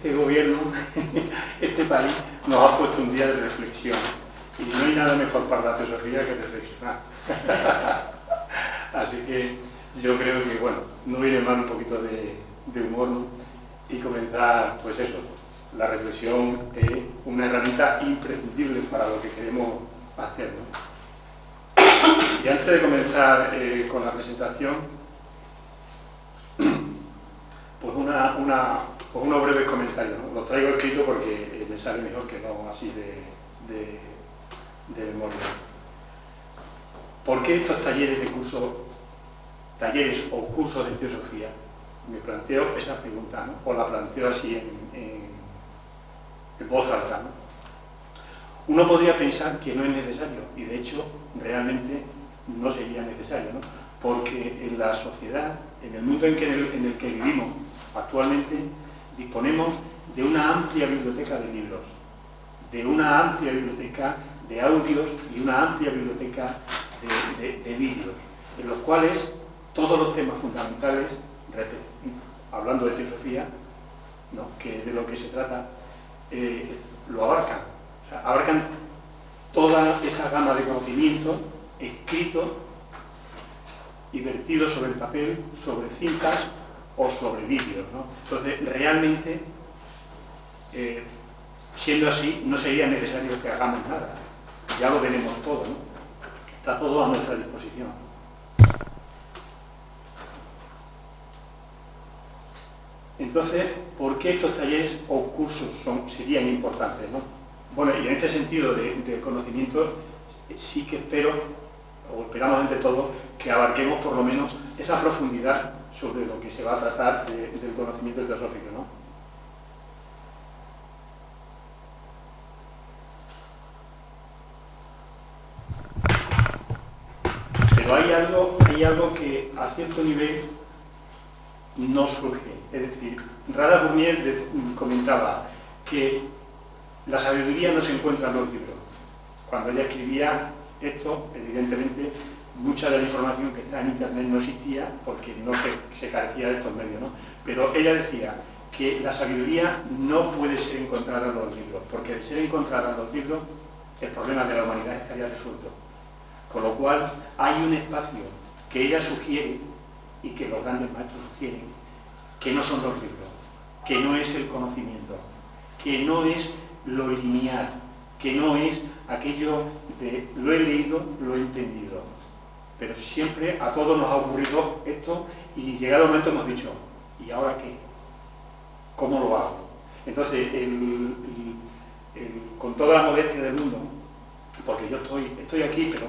este gobierno, este país, nos ha puesto un día de reflexión. Y no hay nada mejor para la teosofía que reflexionar. Así que yo creo que, bueno, no viene mal un poquito de humor, ¿no? Y comenzar, pues eso, la reflexión es una herramienta imprescindible para lo que queremos hacer, ¿no? Y antes de comenzar con la presentación, pues unos breves comentarios, ¿no? Los traigo escrito porque me sale mejor que no así de memoria. ¿Por qué estos talleres o cursos de teosofía? Me planteo esa pregunta, ¿no? O la planteo así en voz alta, ¿no? Uno podría pensar que no es necesario, y de hecho realmente no sería necesario, ¿no? Porque en la sociedad, en el mundo en el que vivimos actualmente, disponemos de una amplia biblioteca de libros, de una amplia biblioteca de audios y una amplia biblioteca de vídeos, en los cuales todos los temas fundamentales, hablando de teosofía, ¿no? Que de lo que se trata, lo abarcan. O sea, abarcan toda esa gama de conocimientos escritos y vertidos sobre el papel, sobre cintas o sobre vídeos, ¿no? Entonces, realmente, siendo así, no sería necesario que hagamos nada. Ya lo tenemos todo, ¿no? Está todo a nuestra disposición. Entonces, ¿por qué estos talleres o cursos serían importantes, ¿no? Bueno, y en este sentido de conocimiento, sí que espero, o esperamos entre todos, que abarquemos por lo menos esa profundidad sobre lo que se va a tratar del conocimiento teosófico, ¿no? Pero hay algo que a cierto nivel no surge. Es decir, Rada Burnier comentaba que la sabiduría no se encuentra en los libros. Cuando ella escribía esto, evidentemente, mucha de la información que está en Internet no existía porque no se carecía de estos medios, ¿no? Pero ella decía que la sabiduría no puede ser encontrada en los libros, porque al ser encontrada en los libros, el problema de la humanidad estaría resuelto. Con lo cual, hay un espacio que ella sugiere y que los grandes maestros sugieren, que no son los libros, que no es el conocimiento, que no es lo lineal, que no es aquello de lo he leído, lo he entendido. Pero siempre a todos nos ha ocurrido esto y llegado el momento hemos dicho, ¿y ahora qué? ¿Cómo lo hago? Entonces, con toda la modestia del mundo, porque yo estoy aquí, pero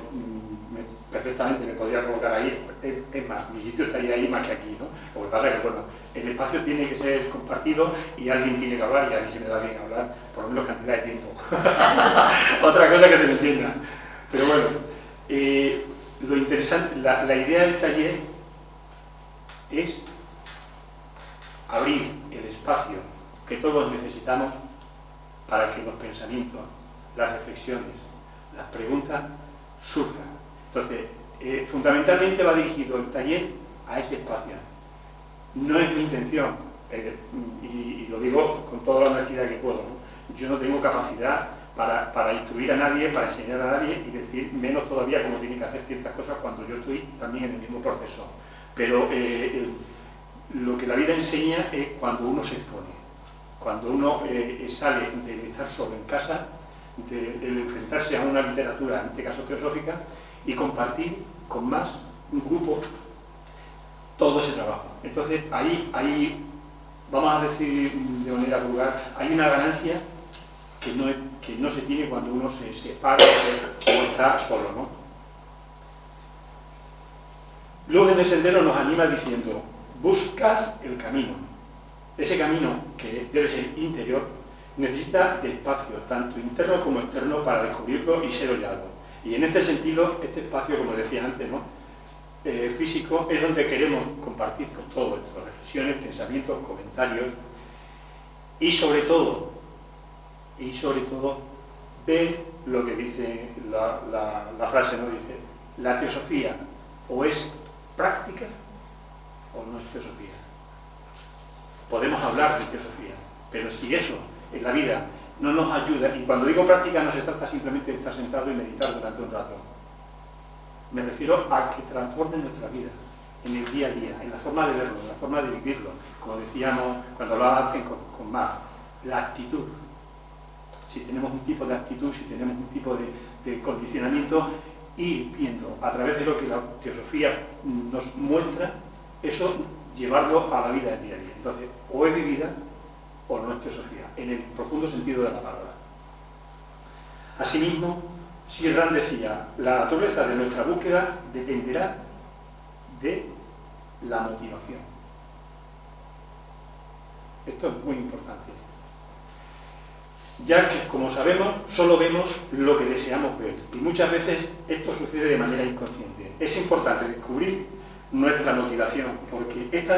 perfectamente me podría colocar ahí, es más, mi sitio estaría ahí más que aquí, ¿no? Lo que pasa es que, bueno, el espacio tiene que ser compartido y alguien tiene que hablar, y a mí se me da bien hablar, por lo menos cantidad de tiempo. Otra cosa que se me entienda. Pero bueno, lo interesante, la idea del taller es abrir el espacio que todos necesitamos para que los pensamientos, las reflexiones, las preguntas surjan. Entonces, fundamentalmente va dirigido el taller a ese espacio. No es mi intención, y lo digo con toda la honestidad que puedo, ¿no? Yo no tengo capacidad para instruir a nadie, para enseñar a nadie y decir menos todavía cómo tiene que hacer ciertas cosas cuando yo estoy también en el mismo proceso. Pero lo que la vida enseña es cuando uno se expone, cuando uno sale de estar solo en casa, de enfrentarse a una literatura, en este caso teosófica, y compartir con más un grupo todo ese trabajo. Entonces, ahí vamos a decir de manera vulgar, hay una ganancia que no se tiene cuando uno se separa o está solo, ¿no? Luz en el Sendero nos anima diciendo, buscad el camino. Ese camino, que debe ser interior, necesita de espacio, tanto interno como externo, para descubrirlo y ser hollado. Y en este sentido, este espacio, como decía antes, ¿no? Físico, es donde queremos compartir pues, todo esto, reflexiones, pensamientos, comentarios, y sobre todo, ver lo que dice la frase, ¿no? Dice, la teosofía o es práctica o no es teosofía. Podemos hablar de teosofía, pero si si eso en la vida no nos ayuda, y cuando digo práctica no se trata simplemente de estar sentado y meditar durante un rato, me refiero a que transforme nuestra vida, en el día a día, en la forma de verlo, en la forma de vivirlo, como decíamos cuando hablaba antes con Marc, la actitud. Si tenemos un tipo de actitud, si tenemos un tipo de condicionamiento, ir viendo a través de lo que la teosofía nos muestra, eso llevarlo a la vida del día a día. Entonces, o es vivida o no es teosofía, en el profundo sentido de la palabra. Asimismo, Sirran decía, la naturaleza de nuestra búsqueda dependerá de la motivación. Esto es muy importante, ya que, como sabemos, solo vemos lo que deseamos ver, y muchas veces esto sucede de manera inconsciente. Es importante descubrir nuestra motivación, porque esta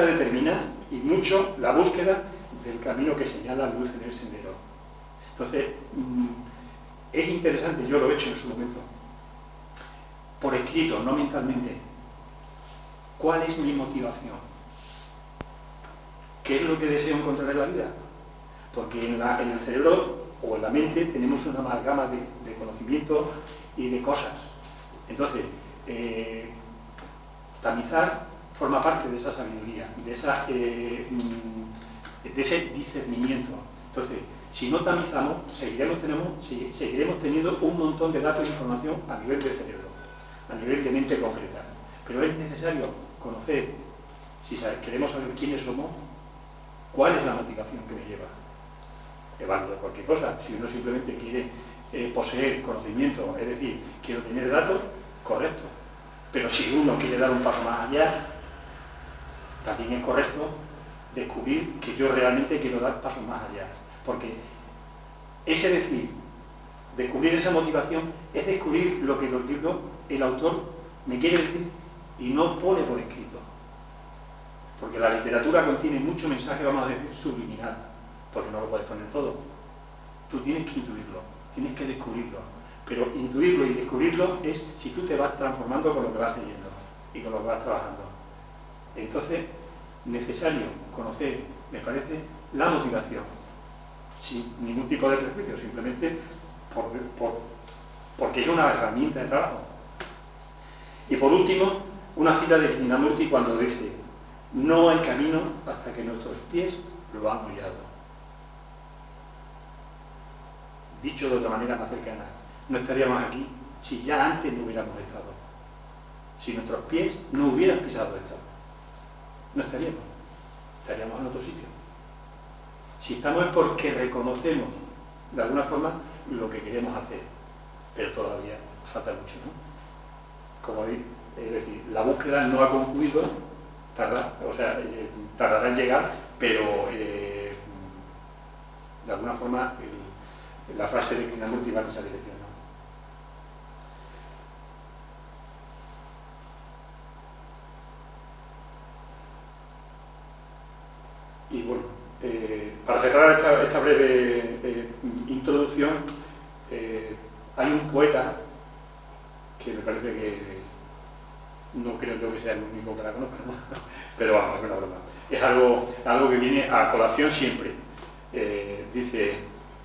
determina y mucho la búsqueda del camino que señala luz en el sendero. Entonces, es interesante, yo lo he hecho en su momento, por escrito, no mentalmente, ¿cuál es mi motivación? ¿Qué es lo que deseo encontrar en la vida? Porque en el cerebro o en la mente tenemos una amalgama de conocimiento y de cosas. Entonces, tamizar forma parte de esa sabiduría, de ese discernimiento. Entonces, si no tamizamos, seguiremos teniendo un montón de datos e información a nivel de cerebro, a nivel de mente concreta. Pero es necesario conocer, si queremos saber quiénes somos, cuál es la motivación que me lleva. Evaluar cualquier cosa. Si uno simplemente quiere poseer conocimiento, es decir, quiero tener datos, correcto. Pero si uno quiere dar un paso más allá, también es correcto descubrir que yo realmente quiero dar pasos más allá. Porque ese decir, descubrir esa motivación, es descubrir lo que los libros, el autor me quiere decir y no pone por escrito. Porque la literatura contiene mucho mensaje, vamos a decir, subliminal, porque no lo puedes poner todo. Tú tienes que intuirlo, tienes que descubrirlo. Pero intuirlo y descubrirlo es si tú te vas transformando con lo que vas leyendo y con lo que vas trabajando. Entonces, necesario conocer, me parece, la motivación, sin ningún tipo de prejuicio, simplemente porque es una herramienta de trabajo. Y por último, una cita de Krishnamurti cuando dice: no hay camino hasta que nuestros pies lo han hollado. Dicho de otra manera más cercana, no estaríamos aquí si ya antes no hubiéramos estado. Si nuestros pies no hubieran pisado esto, no estaríamos en otro sitio. Si estamos es porque reconocemos de alguna forma lo que queremos hacer, pero todavía falta mucho, ¿no? Como es decir, la búsqueda no ha concluido, tardará en llegar, pero de alguna forma la frase de Krishnamurti va en esa dirección, ¿no? Y bueno, para cerrar esta breve introducción, hay un poeta que me parece que no creo yo que sea el único que la conozca, ¿no? Pero vamos, es una broma. Es algo que viene a colación siempre. Dice: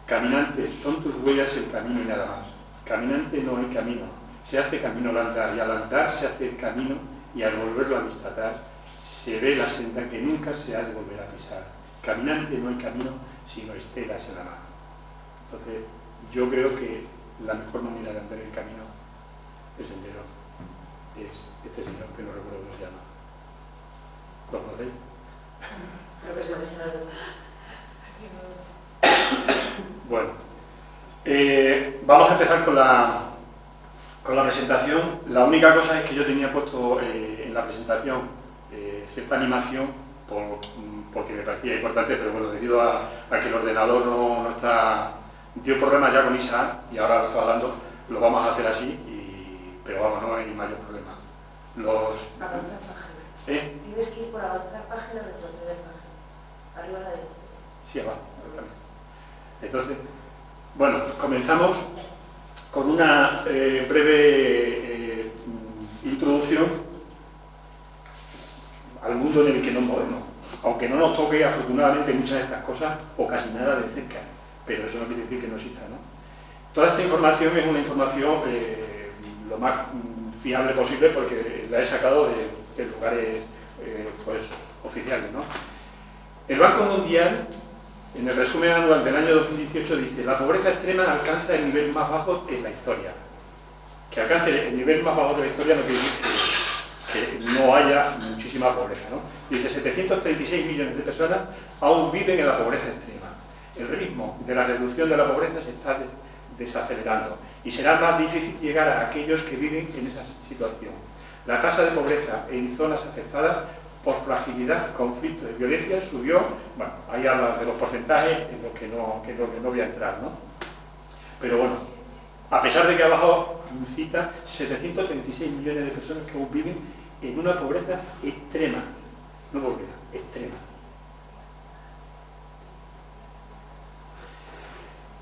caminante, son tus huellas el camino y nada más. Caminante, no hay camino. Se hace camino al andar, y al andar se hace el camino, y al volverlo a constatar se ve la senda que nunca se ha de volver a pisar. Caminante, no hay camino, sino estelas en la mano. Entonces, yo creo que la mejor manera de andar el camino, el sendero, es este señor, que no recuerdo cómo se llama. ¿Lo conocéis? Creo que es mencionado. Bueno, vamos a empezar con la presentación. La única cosa es que yo tenía puesto en la presentación cierta animación porque me parecía importante, pero bueno, debido a que el ordenador no está, dio problemas ya con Isaac y ahora lo está hablando, lo vamos a hacer así, pero vamos, no hay mayor problema. Avanzar página. Tienes que ir por avanzar página, retroceder página. Arriba a la derecha. Sí, abajo, también. Entonces, bueno, comenzamos con una breve introducción al mundo en el que nos movemos. aunque no nos toque afortunadamente muchas de estas cosas o casi nada de cerca, pero eso no quiere decir que no exista, ¿no? Toda esta información es una información lo más fiable posible porque la he sacado de lugares pues, oficiales, ¿no? El Banco Mundial, en el resumen anual del año 2018, dice: la pobreza extrema alcanza el nivel más bajo en la historia. Que alcance el nivel más bajo de la historia no quiere decir que no haya muchísima pobreza, ¿no? Dice: 736 millones de personas aún viven en la pobreza extrema. El ritmo de la reducción de la pobreza se está desacelerando y será más difícil llegar a aquellos que viven en esa situación. La tasa de pobreza en zonas afectadas por fragilidad, conflictos y violencia subió. Bueno, ahí habla de los porcentajes en los que no voy a entrar, ¿no? Pero bueno, a pesar de que ha bajado, cita 736 millones de personas que aún viven en una pobreza extrema, no pobreza, extrema.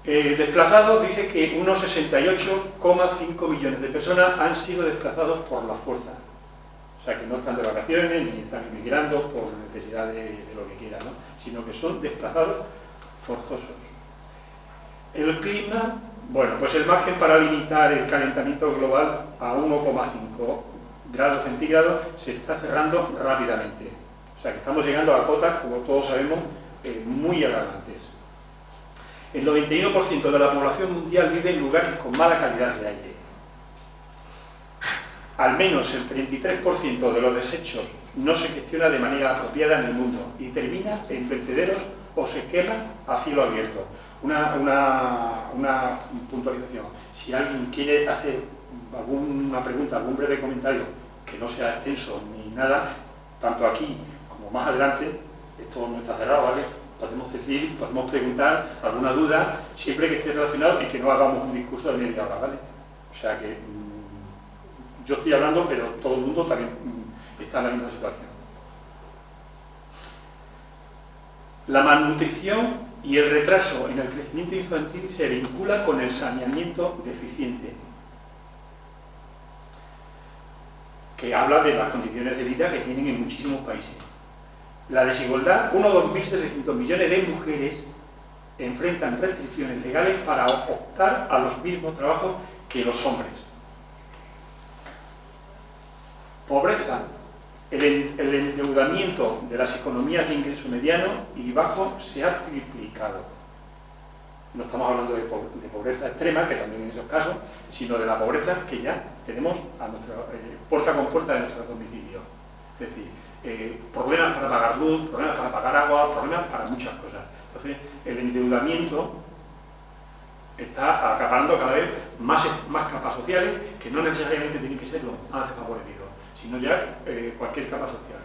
Desplazados, dice que unos 68,5 millones de personas han sido desplazados por la fuerza. O sea, que no están de vacaciones ni están emigrando por necesidad de lo que quieran, ¿no? Sino que son desplazados forzosos. El clima, bueno, pues el margen para limitar el calentamiento global a 1,5 grados centígrados se está cerrando rápidamente. O sea, que estamos llegando a cotas, como todos sabemos, muy alarmantes. El 91% de la población mundial vive en lugares con mala calidad de aire. Al menos el 33% de los desechos no se gestiona de manera apropiada en el mundo y termina en vertederos o se quema a cielo abierto. Una puntualización. Si alguien quiere hacer alguna pregunta, algún breve comentario que no sea extenso ni nada, tanto aquí como más adelante, esto no está cerrado, ¿vale? Podemos decir, podemos preguntar alguna duda, siempre que esté relacionado y que no hagamos un discurso de media hora, ¿vale? O sea que yo estoy hablando, pero todo el mundo también está en la misma situación. La malnutrición y el retraso en el crecimiento infantil se vincula con el saneamiento deficiente, que habla de las condiciones de vida que tienen en muchísimos países. La desigualdad: 1,700 millones de mujeres enfrentan restricciones legales para optar a los mismos trabajos que los hombres. Pobreza: el endeudamiento de las economías de ingreso mediano y bajo se ha triplicado. No estamos hablando de pobreza extrema, que también en esos casos, sino de la pobreza que ya tenemos a puerta con puerta de nuestros domicilios. Es decir, problemas para pagar luz, problemas para pagar agua, problemas para muchas cosas. Entonces, el endeudamiento está acaparando cada vez más capas sociales, que no necesariamente tienen que ser los más desfavorecidos, sino ya cualquier capa social.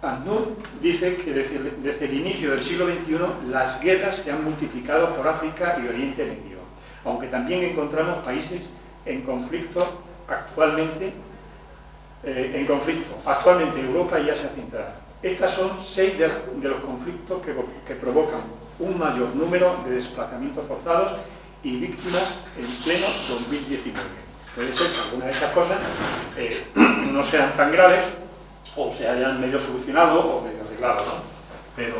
ACNUR dice que desde el inicio del siglo XXI las guerras se han multiplicado por África y Oriente Medio, aunque también encontramos países en conflicto actualmente. Actualmente Europa y Asia Central. Estas son 6 de los conflictos que provocan un mayor número de desplazamientos forzados y víctimas en pleno 2019. Puede ser que algunas de estas cosas no sean tan graves o se hayan medio solucionado o medio arreglado, ¿no? Pero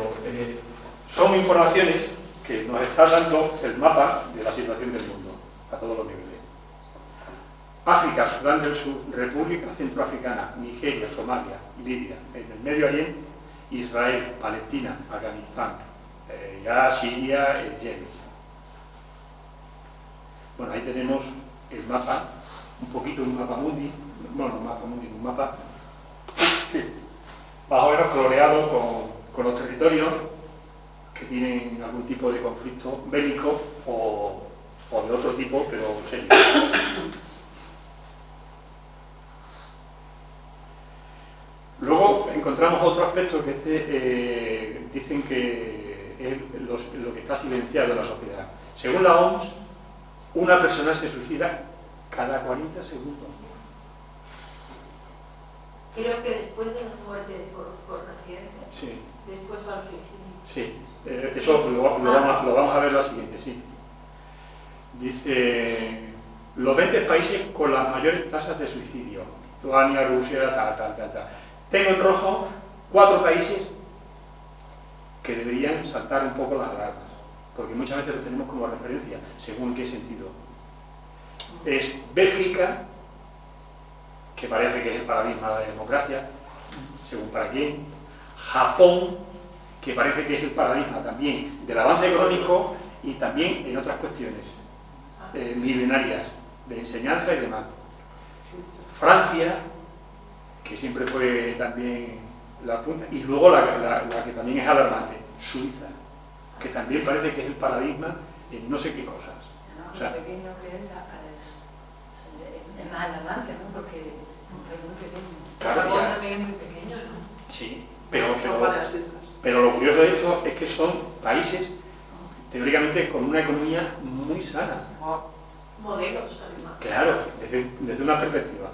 son informaciones que nos está dando el mapa de la situación del mundo a todos los niveles. África, Sudán del Sur, República Centroafricana, Nigeria, Somalia, Libia, en el Medio Oriente, Israel, Palestina, Afganistán, ya Siria, Yemen. Bueno, ahí tenemos el mapa, un poquito un mapa mundi, bueno, un mapa sí, más o menos coloreado con los territorios que tienen algún tipo de conflicto bélico o de otro tipo, pero serio. Luego encontramos otro aspecto que dicen que es lo que está silenciado en la sociedad. Según la OMS, una persona se suicida cada 40 segundos. Creo que después de la muerte por accidente, sí. Después va al suicidio. Sí, eso lo vamos a ver la siguiente, sí. Dice, los 20 países con las mayores tasas de suicidio. Lituania, Rusia, tal. tengo en rojo 4 países que deberían saltar un poco las alarmas, porque muchas veces lo tenemos como referencia, según qué sentido. Es Bélgica, que parece que es el paradigma de la democracia, según para quién. Japón, que parece que es el paradigma también del avance económico y también en otras cuestiones milenarias, de enseñanza y demás. Francia, que siempre fue también la punta, y luego la que también es alarmante, Suiza, que también parece que es el paradigma en no sé qué cosas. O sea, pequeño que es más alarmante, ¿no? Porque es muy pequeño. Claro, Japón también es muy pequeño, ¿no? Sí, pero lo curioso de esto es que son países teóricamente con una economía muy sana. Modelos, además. Claro, desde una perspectiva.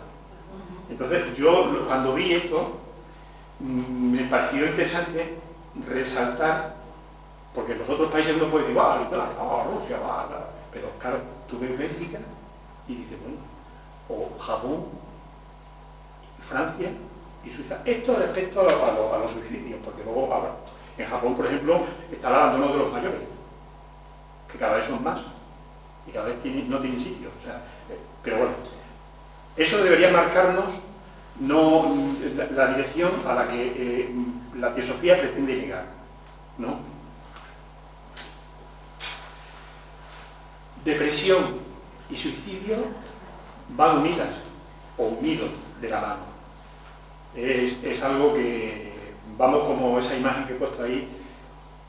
Entonces yo cuando vi esto me pareció interesante resaltar, porque los otros países uno puede decir, Rusia, pero claro, tú ves Bélgica y dices, bueno, o Japón, Francia y Suiza. Esto respecto a los suicidios, porque luego en Japón, por ejemplo, está el abandono de los mayores, que cada vez son más y cada vez no tienen sitio. O sea, pero bueno, eso debería marcarnos la dirección a la que la teosofía pretende llegar, ¿no? Depresión y suicidio van unidas o unidos de la mano. Es algo que vamos como esa imagen que he puesto ahí,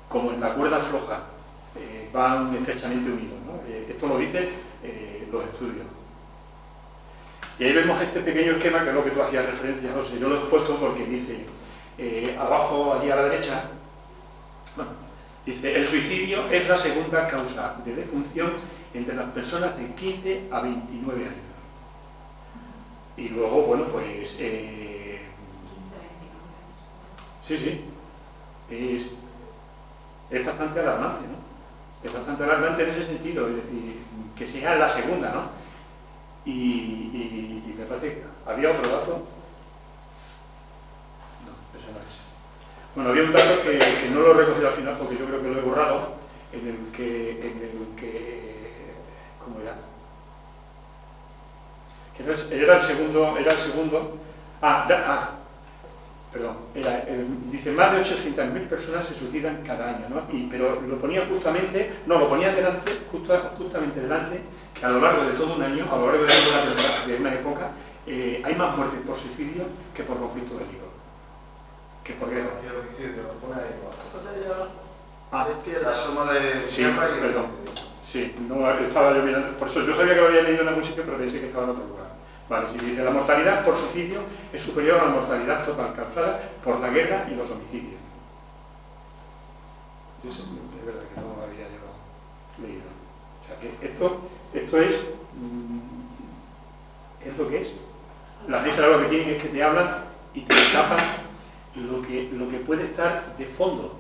como en la cuerda floja, van estrechamente unidos, ¿no? Esto lo dicen los estudios. Y ahí vemos este pequeño esquema, que es lo que tú hacías referencia, José. Yo lo he puesto porque dice, abajo, allí a la derecha, bueno, dice, el suicidio es la segunda causa de defunción entre las personas de 15 a 29 años. Y luego, bueno, pues... sí, es bastante alarmante, ¿no? Es bastante alarmante en ese sentido, es decir, que sea la segunda, ¿no? Y me parece que había otro dato. No, eso no es. Bueno, había un dato que no lo he recogido al final porque yo creo que lo he borrado, en el que ¿cómo era? Que era el segundo, perdón, dice, más de 800.000 personas se suicidan cada año, ¿no? Pero lo ponía justamente delante, que a lo largo de todo un año, a lo largo de una época, hay más muertes por suicidio que por conflicto bélico. Que por guerra. La suma de guerra y... Perdón. Sí, no estaba yo mirando, por eso yo sabía que lo había leído en algún sitio, pero pensé que estaba en otro lugar. Vale, si dice, la mortalidad por suicidio es superior a la mortalidad total causada por la guerra y los homicidios. Yo sé, es verdad que no lo había yo leído. O sea que esto es lo que es. Las ciencias lo que tienen es que te hablan y te tapan lo que puede estar de fondo,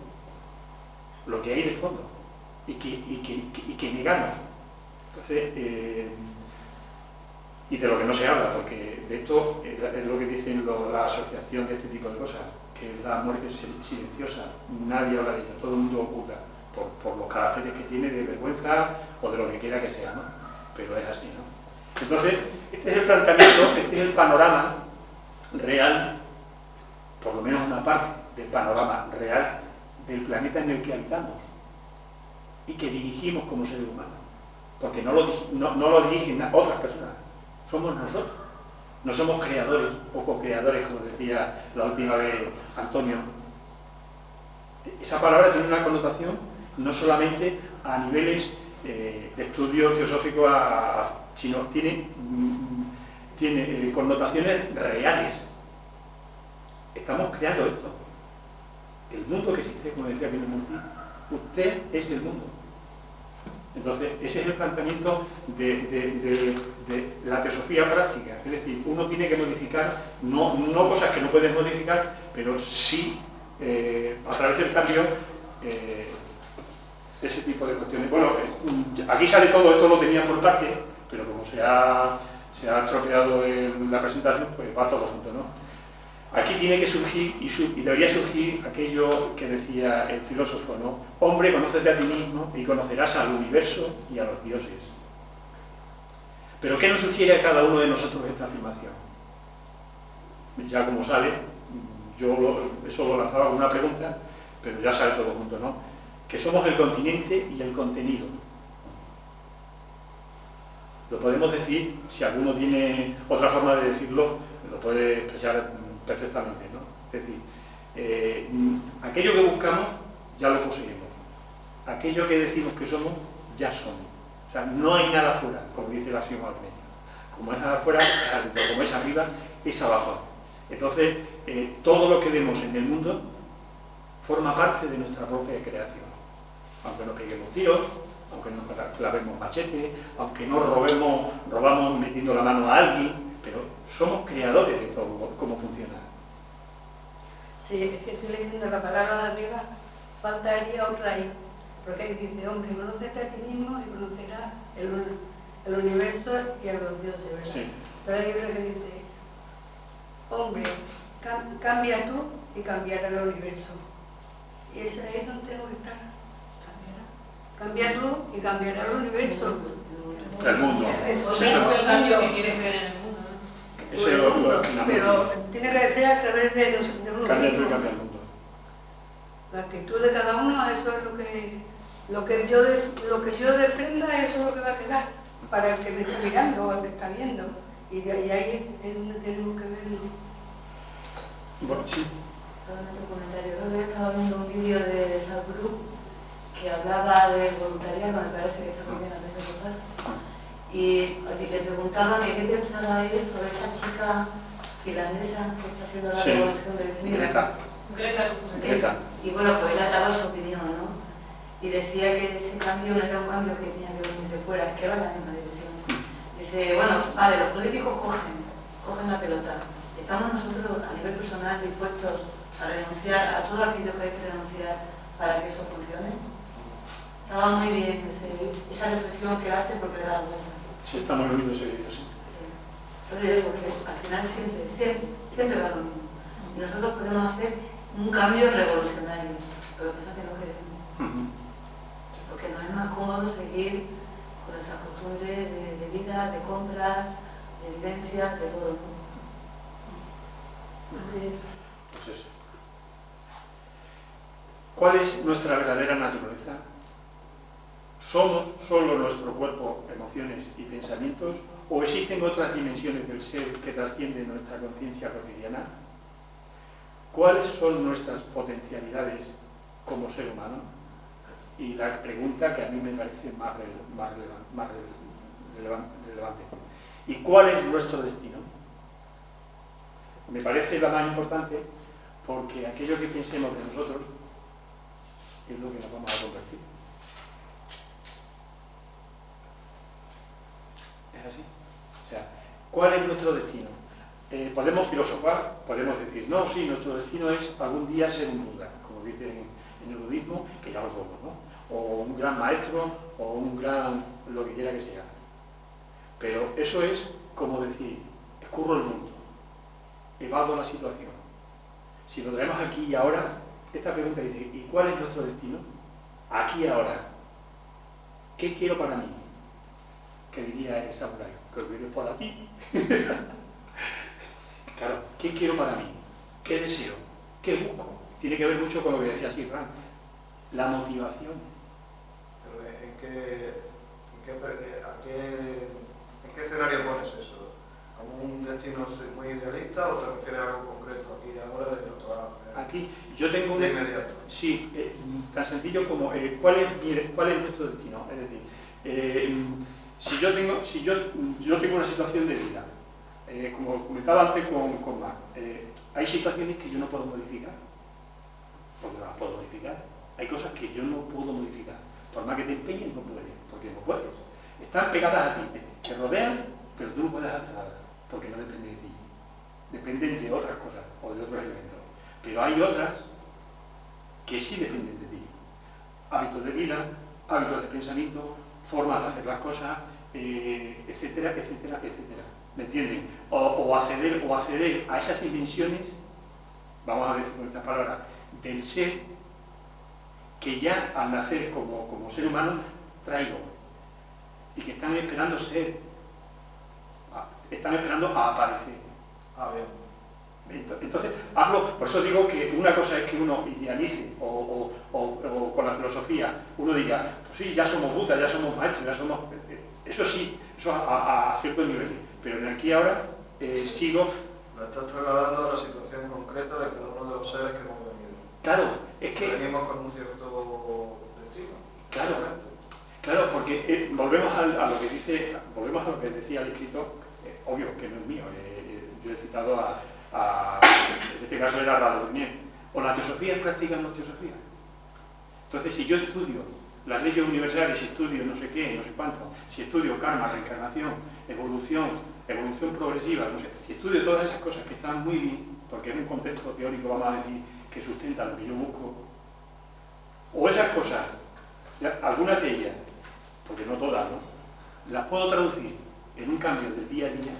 lo que hay de fondo, y que negamos. Entonces, y de lo que no se habla, porque de esto es lo que dicen la asociación de este tipo de cosas, que es la muerte silenciosa. Nadie habla de ello, todo el mundo oculta, por los caracteres que tiene de vergüenza o de lo que quiera que sea, ¿no? Pero es así, ¿no? Entonces, este es el planteamiento, este es el panorama real, por lo menos una parte del panorama real del planeta en el que habitamos y que dirigimos como seres humanos, porque no lo dirigen otras personas, somos nosotros. No somos creadores o co-creadores, como decía la última vez Antonio. Esa palabra tiene una connotación no solamente a niveles de estudio teosófico, sino tiene connotaciones reales. Estamos creando esto. El mundo que existe, como decía Pino Monti, usted es el mundo. Entonces, ese es el planteamiento de la teosofía práctica. Es decir, uno tiene que modificar, no cosas que no puedes modificar, pero sí, a través del cambio, ese tipo de cuestiones. Bueno, aquí sale todo, esto lo tenía por parte, pero como se ha estropeado en la presentación, pues va todo junto, ¿no? Aquí tiene que surgir, y debería surgir aquello que decía el filósofo, ¿no? Hombre, conócete a ti mismo y conocerás al universo y a los dioses. Pero ¿qué nos sugiere a cada uno de nosotros esta afirmación? Ya como sale, eso lo lanzaba como una pregunta, pero ya sale todo junto, ¿no? Que somos el continente y el contenido. Lo podemos decir, si alguno tiene otra forma de decirlo, lo puede expresar perfectamente, ¿no? Es decir, aquello que buscamos ya lo poseemos. Aquello que decimos que somos, ya somos. O sea, no hay nada fuera, como dice la axioma armenio. Como es afuera, es adentro, como es arriba, es abajo. Entonces, todo lo que vemos en el mundo forma parte de nuestra propia creación. Aunque nos peguemos tiros, aunque nos clavemos machete, aunque no robamos metiendo la mano a alguien, pero somos creadores de todo cómo funciona. Sí, es que estoy leyendo la palabra de arriba, faltaría otra ahí, porque ahí dice, hombre, conócete a ti mismo y conocerás el universo y a los dioses, ¿verdad? Sí. Pero hay otra que dice, hombre, cambia tú y cambiará el universo. Y ese ahí es donde tengo que estar. Cambia tú y cambiará el universo. El mundo. Sí, el cambio que quieres ver en el mundo, ¿no? Ese lo pero tiene que ser a través de uno. Cambia tú y cambia el mundo. La actitud de cada uno, eso es lo que yo desprenda, eso es lo que va a quedar para el que me está mirando o el que está viendo. Y ahí es donde tenemos que verlo. Bueno, sí. Solamente un comentario. Creo que estaba viendo un vídeo de Sadhguru que hablaba de voluntariado, me parece que está muy bien a veces lo pasa. Y le preguntaba que qué pensaba él sobre esta chica finlandesa que está haciendo la revolución del cine. Greta. Y bueno, pues él daba su opinión, ¿no? Y decía que ese cambio no era un cambio que tenía que venir de fuera, es que va en la misma dirección. Dice, bueno, vale, los políticos cogen la pelota. ¿Estamos nosotros a nivel personal dispuestos a renunciar a todo aquello que hay que renunciar para que eso funcione? Estaba muy bien esa reflexión que hace porque le da vuelta. Sí, está muy bonito ese vídeo, sí. Entonces, porque al final siempre va lo mismo. Y nosotros podemos hacer un cambio revolucionario, pero que eso que no queremos. Porque nos es más cómodo seguir con nuestras costumbres de vida, de compras, de vivencias, de todo, ¿no? Pues eso. ¿Cuál es nuestra verdadera naturaleza? ¿Somos solo nuestro cuerpo, emociones y pensamientos? ¿O existen otras dimensiones del ser que trascienden nuestra conciencia cotidiana? ¿Cuáles son nuestras potencialidades como ser humano? Y la pregunta que a mí me parece más relevante. ¿Y cuál es nuestro destino? Me parece la más importante porque aquello que pensemos de nosotros es lo que nos vamos a convertir. ¿Es así? O sea, ¿cuál es nuestro destino? Podemos filosofar, podemos decir, no, sí, nuestro destino es algún día ser un Buda, como dicen en el budismo, que ya lo somos, ¿no? O un gran maestro, o un gran, lo que quiera que sea. Pero eso es como decir, escurro el mundo, evado la situación. Si lo traemos aquí y ahora, esta pregunta dice, ¿y cuál es nuestro destino? Aquí y ahora. ¿Qué quiero para mí? Que diría el samurái, que lo quiero para ti. Claro, ¿qué quiero para mí? ¿Qué deseo? ¿Qué busco? Tiene que ver mucho con lo que decía Sirran, la motivación. Pero ¿en qué escenario pones eso? ¿Como un destino muy idealista o te refieres a algo concreto aquí y ahora de otro lado? Aquí yo tengo un... De inmediato. Sí, tan sencillo como ¿cuál es nuestro destino? Es decir, si yo tengo una situación de vida, como comentaba antes con Marc, hay situaciones que yo no puedo modificar, porque no las puedo modificar. Hay cosas que yo no puedo modificar, por más que te empeñes no puedes, porque no puedes. Están pegadas a ti, te rodean, pero tú no puedes hacer nada, porque no dependen de ti. Dependen de otras cosas o de otros elementos. Pero hay otras que sí dependen de ti. Hábitos de vida, hábitos de pensamiento, formas de hacer las cosas, etcétera, etcétera, etcétera. ¿Me entienden? O acceder a esas dimensiones vamos a decir con estas palabras, del ser que ya al nacer como ser humano traigo y que están esperando ser, están esperando a aparecer. Bien. Entonces, hablo, por eso digo que una cosa es que uno idealice o con la filosofía uno diga, pues sí, ya somos Buda, ya somos maestros, ya somos... Eso sí, eso a ciertos niveles, pero en aquí ahora sigo... Lo estás trasladando a la situación concreta de cada uno de los seres que hemos venido. Claro, es que... Venimos con un cierto destino. Claro, claro, porque volvemos a lo que dice, volvemos a lo que decía el escritor, obvio que no es mío, yo he citado en este caso era Rada Gurnier, o la teosofía es práctica no teosofía. Entonces, si yo estudio las leyes universales, si estudio no sé qué, no sé cuánto, si estudio karma, reencarnación, evolución progresiva, no sé, si estudio todas esas cosas que están muy bien, porque es un contexto teórico, vamos a decir, que sustenta lo que yo busco, o esas cosas, algunas de ellas, porque no todas, ¿no?, las puedo traducir en un cambio del día a día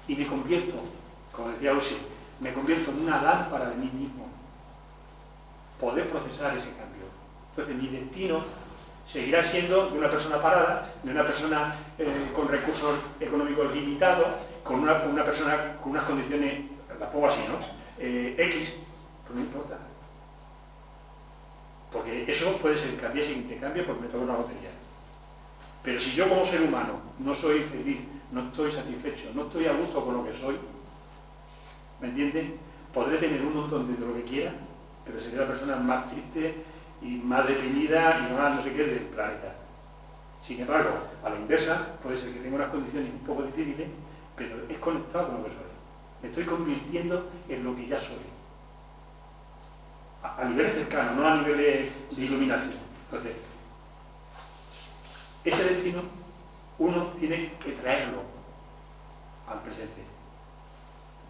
y me convierto, como decía Usi, me convierto en una lámpara de mí mismo, poder procesar ese cambio. Entonces mi destino seguirá siendo de una persona parada, de una persona con recursos económicos limitados, con una persona con unas condiciones, las pongo así, ¿no?, X, pues no importa. Porque eso puede ser que al día siguiente cambie porque me toca una lotería. Pero si yo como ser humano no soy feliz, no estoy satisfecho, no estoy a gusto con lo que soy, ¿me entienden? Podré tener un montón de lo que quiera, pero seré la persona más triste y más deprimida y más no sé qué del planeta. Sin embargo, a la inversa, puede ser que tenga unas condiciones un poco difíciles, pero es conectado con lo que soy. Me estoy convirtiendo en lo que ya soy. A nivel cercano, no a nivel de iluminación. Entonces, ese destino uno tiene que traerlo al presente.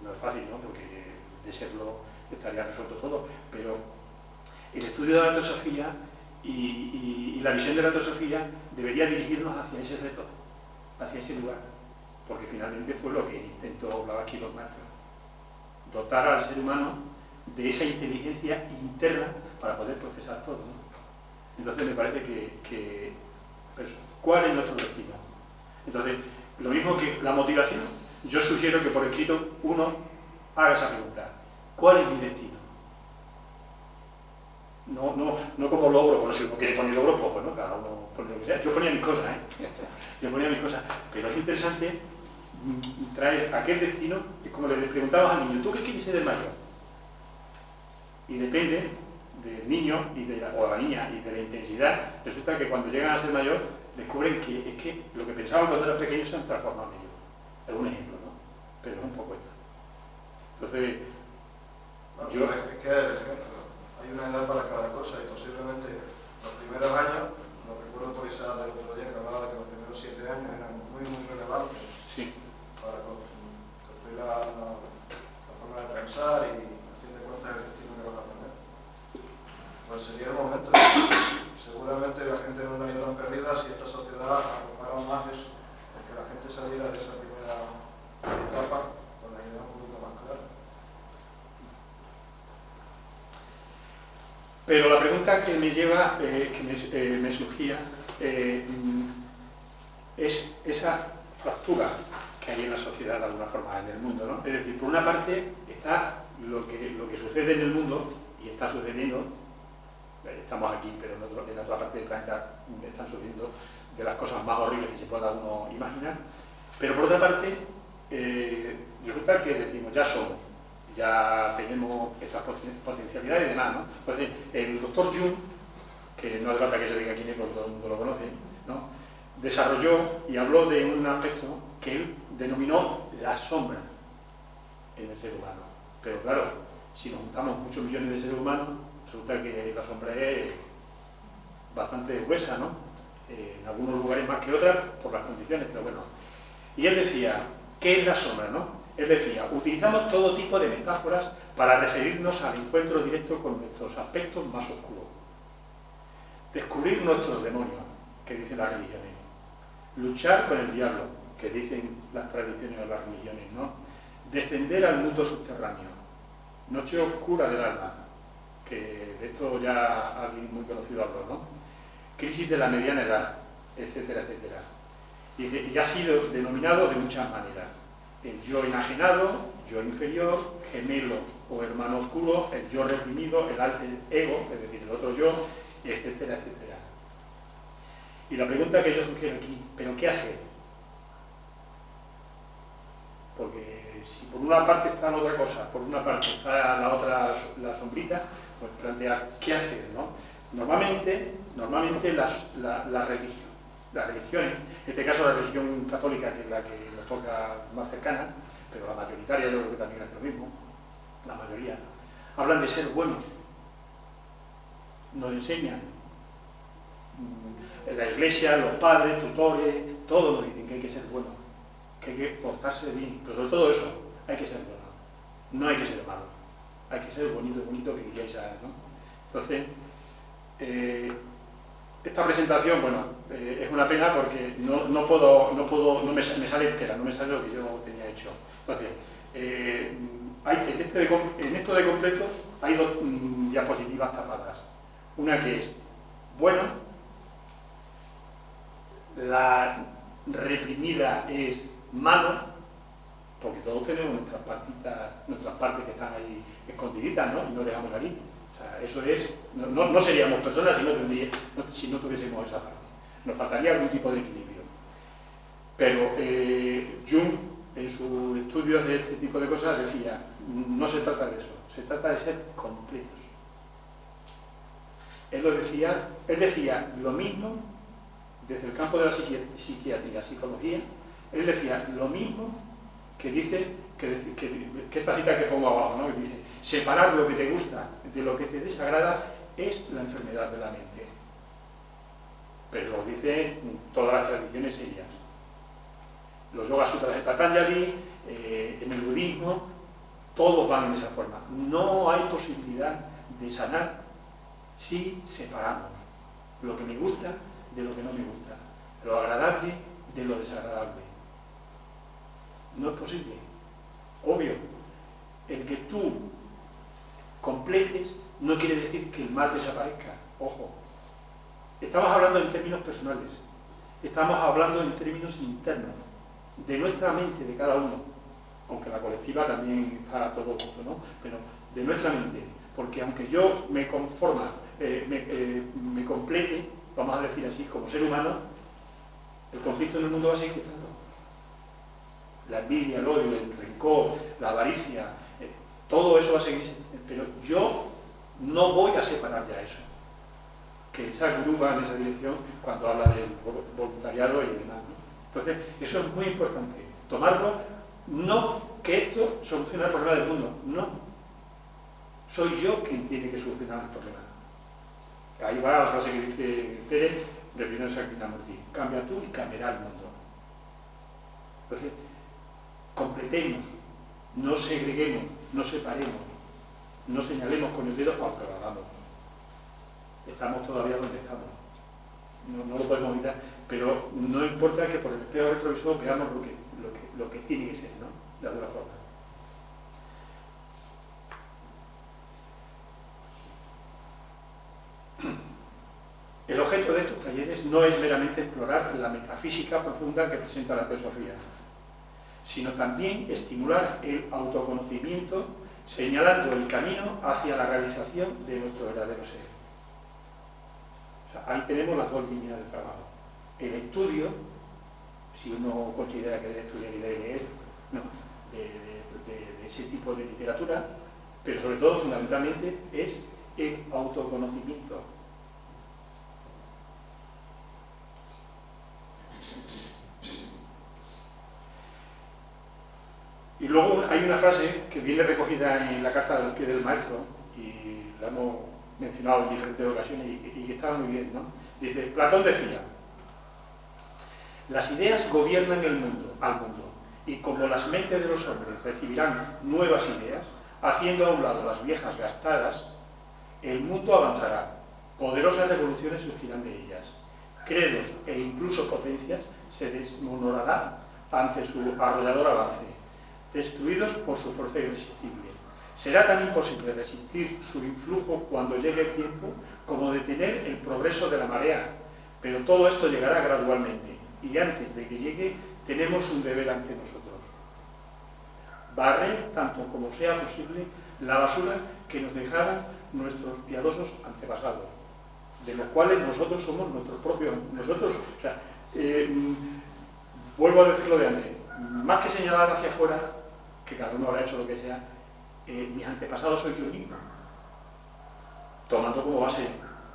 No es fácil, ¿no?, porque de serlo estaría resuelto todo, pero el estudio de la teosofía y la visión de la teosofía debería dirigirnos hacia ese reto, hacia ese lugar, porque finalmente fue lo que intentó Blavatsky y los maestros, dotar al ser humano de esa inteligencia interna para poder procesar todo, ¿no? Entonces me parece que eso, ¿cuál es nuestro destino? Entonces, lo mismo que la motivación, yo sugiero que por escrito uno haga esa pregunta: ¿cuál es mi destino? No como logro, bueno, si uno quiere poner logro, pues bueno, cada uno pone lo que sea. Yo ponía mis cosas, yo ponía mis cosas, pero es interesante traer aquel destino, es como le preguntabas al niño, ¿tú qué quieres ser de mayor? Y depende del niño o la niña y de la intensidad, resulta que cuando llegan a ser mayor descubren que es que lo que pensaban cuando eran pequeños se han transformado en ellos. Es un ejemplo, ¿no? Pero es un poco esto. Entonces, bueno, es que hay una edad para cada cosa y posiblemente los primeros años, lo recuerdo por esa del otro día que hablaba de que los primeros 7 años eran muy relevantes, sí, para construir la forma de pensar y a fin de cuentas el destino que vas a tener. Pues sería el momento. Seguramente la gente no estaría tan perdida si esta sociedad arropara más eso, porque la gente saliera de esa primera etapa con la idea un poquito más clara. pero la pregunta que me lleva, que me surgía, es esa fractura que hay en la sociedad de alguna forma, en el mundo, ¿no? Es decir, por una parte está lo que sucede en el mundo y está sucediendo, estamos aquí, pero en otra parte del planeta están sucediendo de las cosas más horribles que se pueda uno imaginar, pero por otra parte resulta que decimos, ya somos, ya tenemos estas potencialidades y demás, ¿no? Entonces, el doctor Jung, que no hace falta que se diga quién es porque todo el mundo lo conoce, ¿no?, desarrolló y habló de un aspecto que él denominó la sombra en el ser humano. Pero claro, si nos juntamos muchos millones de seres humanos, resulta que la sombra es bastante gruesa, ¿no? En algunos lugares más que otras, por las condiciones, pero bueno. Y él decía, ¿qué es la sombra, no? Él decía, utilizamos todo tipo de metáforas para referirnos al encuentro directo con nuestros aspectos más oscuros. Descubrir nuestros demonios, que dicen las religiones. Luchar con el diablo, que dicen las tradiciones o las religiones, ¿no? Descender al mundo subterráneo. Noche oscura del alma, que de esto ya alguien muy conocido habló, ¿no? Crisis de la mediana edad, etcétera, etcétera. Dice, y ha sido denominado de muchas maneras. El yo enajenado, yo inferior, gemelo o hermano oscuro, el yo reprimido, el alter ego, es decir, el otro yo, etcétera, etcétera. Y la pregunta que yo sugiero aquí, ¿pero qué hacer? Porque si por una parte está la otra cosa, por una parte está la otra, la sombrita, pues plantear qué hacer, ¿no? Normalmente las religiones, en este caso la religión católica, que es la que nos toca más cercana, pero la mayoritaria yo creo que también es lo mismo, la mayoría, hablan de ser buenos, nos enseñan, en la iglesia, los padres, tutores, todos nos dicen que hay que ser buenos, que hay que portarse bien, pero sobre todo eso, hay que ser bueno, no hay que ser malo, hay que ser bonito, bonito, que diríais, ¿no? Entonces, esta presentación, bueno, es una pena porque no me sale entera, no me sale lo que yo tenía hecho. Entonces, en esto de completo hay dos diapositivas tapadas. Una que es, bueno, la reprimida es malo, porque todos tenemos nuestras partes que están ahí escondiditas, ¿no? Y no dejamos salir. O sea, eso es, no seríamos personas si no tuviésemos esa parte. Nos faltaría algún tipo de equilibrio. Pero Jung, en sus estudios de este tipo de cosas, decía, no se trata de eso, se trata de ser completos. Él decía lo mismo desde el campo de la psiquiatría, psicología, él decía lo mismo que dice, que esta cita que pongo abajo, ¿no? Que dice, separar lo que te gusta de lo que te desagrada es la enfermedad de la mente. Pero lo dicen todas las tradiciones serias. Los Yoga Sutras de Patanjali, en el budismo, todos van en esa forma. No hay posibilidad de sanar si separamos lo que me gusta de lo que no me gusta, lo agradable de lo desagradable. No es posible. Obvio, el que tú completes no quiere decir que el mal desaparezca. Ojo, estamos hablando en términos personales, estamos hablando en términos internos, de nuestra mente, de cada uno, aunque la colectiva también está todo junto, ¿no? Pero de nuestra mente, porque aunque yo me conforma, me complete, vamos a decir así, como ser humano, el conflicto en el mundo va a seguir estando. La envidia, el odio, el rencor, la avaricia, todo eso va a seguir, pero yo no voy a separar ya eso. Que esa gurú va en esa dirección cuando habla del voluntariado y demás, ¿no? Entonces, eso es muy importante, tomarlo, no que esto solucione el problema del mundo, no. Soy yo quien tiene que solucionar el problema. Ahí va la frase que dice Pérez, del Vinod Sakrinamurti, cambia tú y cambiará el mundo. Entonces, completemos, no segreguemos, no separemos, no señalemos con el dedo aunque lo hagamos. Estamos todavía donde estamos. No lo podemos evitar, pero no importa que por el espejo retrovisor veamos lo que tiene que ser, ¿no? De alguna forma. El objeto de estos talleres no es meramente explorar la metafísica profunda que presenta la teosofía, sino también estimular el autoconocimiento, señalando el camino hacia la realización de nuestro verdadero ser. O sea, ahí tenemos las dos líneas de trabajo. El estudio, si uno considera que debe estudiar y debe leer, no, de ese tipo de literatura, pero sobre todo, fundamentalmente, es el autoconocimiento. Y luego hay una frase que viene recogida en la carta del pie del maestro, y la hemos mencionado en diferentes ocasiones y estaba muy bien, ¿no? Dice, Platón decía, las ideas gobiernan al mundo, y como las mentes de los hombres recibirán nuevas ideas, haciendo a un lado las viejas gastadas, el mundo avanzará, poderosas revoluciones surgirán de ellas, credos e incluso potencias se desmoronarán ante su arrollador avance, destruidos por su fuerza irresistible. Será tan imposible resistir su influjo cuando llegue el tiempo como detener el progreso de la marea, pero todo esto llegará gradualmente y antes de que llegue tenemos un deber ante nosotros. Barrer, tanto como sea posible, la basura que nos dejaron nuestros piadosos antepasados, de los cuales nosotros somos nuestros propios, o sea, vuelvo a decirlo de antes, más que señalar hacia afuera, que cada uno habrá hecho lo que sea, mis antepasados soy yo mismo, tomando como base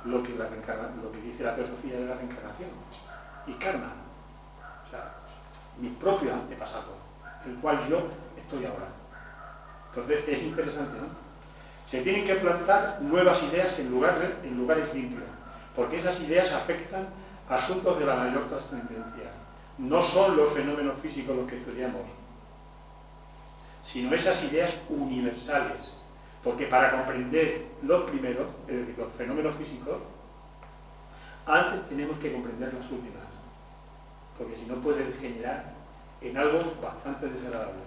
lo que dice la teosofía de la reencarnación y karma, o sea, mis propios antepasados, el cual yo estoy ahora. Entonces es interesante, ¿no? Se tienen que plantar nuevas ideas en lugares limpios, porque esas ideas afectan asuntos de la mayor trascendencia. No son los fenómenos físicos los que estudiamos, sino esas ideas universales, porque para comprender los primeros, es decir, los fenómenos físicos, antes tenemos que comprender las últimas, porque si no puede degenerar en algo bastante desagradable,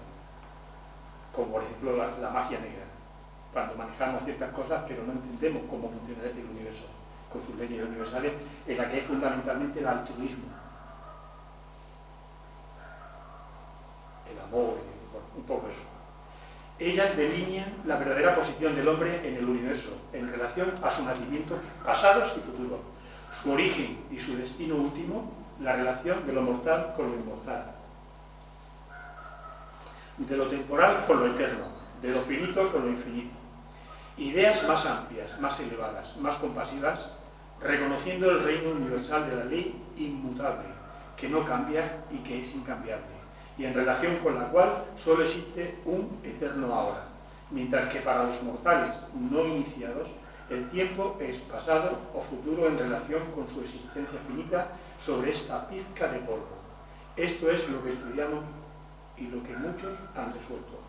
como por ejemplo la magia negra, cuando manejamos ciertas cosas pero no entendemos cómo funciona el universo, con sus leyes universales, en la que es fundamentalmente el altruismo, el amor, un poco eso. Ellas delinean la verdadera posición del hombre en el universo, en relación a sus nacimientos pasados y futuros, su origen y su destino último, la relación de lo mortal con lo inmortal, de lo temporal con lo eterno, de lo finito con lo infinito. Ideas más amplias, más elevadas, más compasivas, reconociendo el reino universal de la ley inmutable, que no cambia y que es incambiable, y en relación con la cual solo existe un eterno ahora, mientras que para los mortales no iniciados el tiempo es pasado o futuro en relación con su existencia finita sobre esta pizca de polvo. Esto es lo que estudiamos y lo que muchos han resuelto.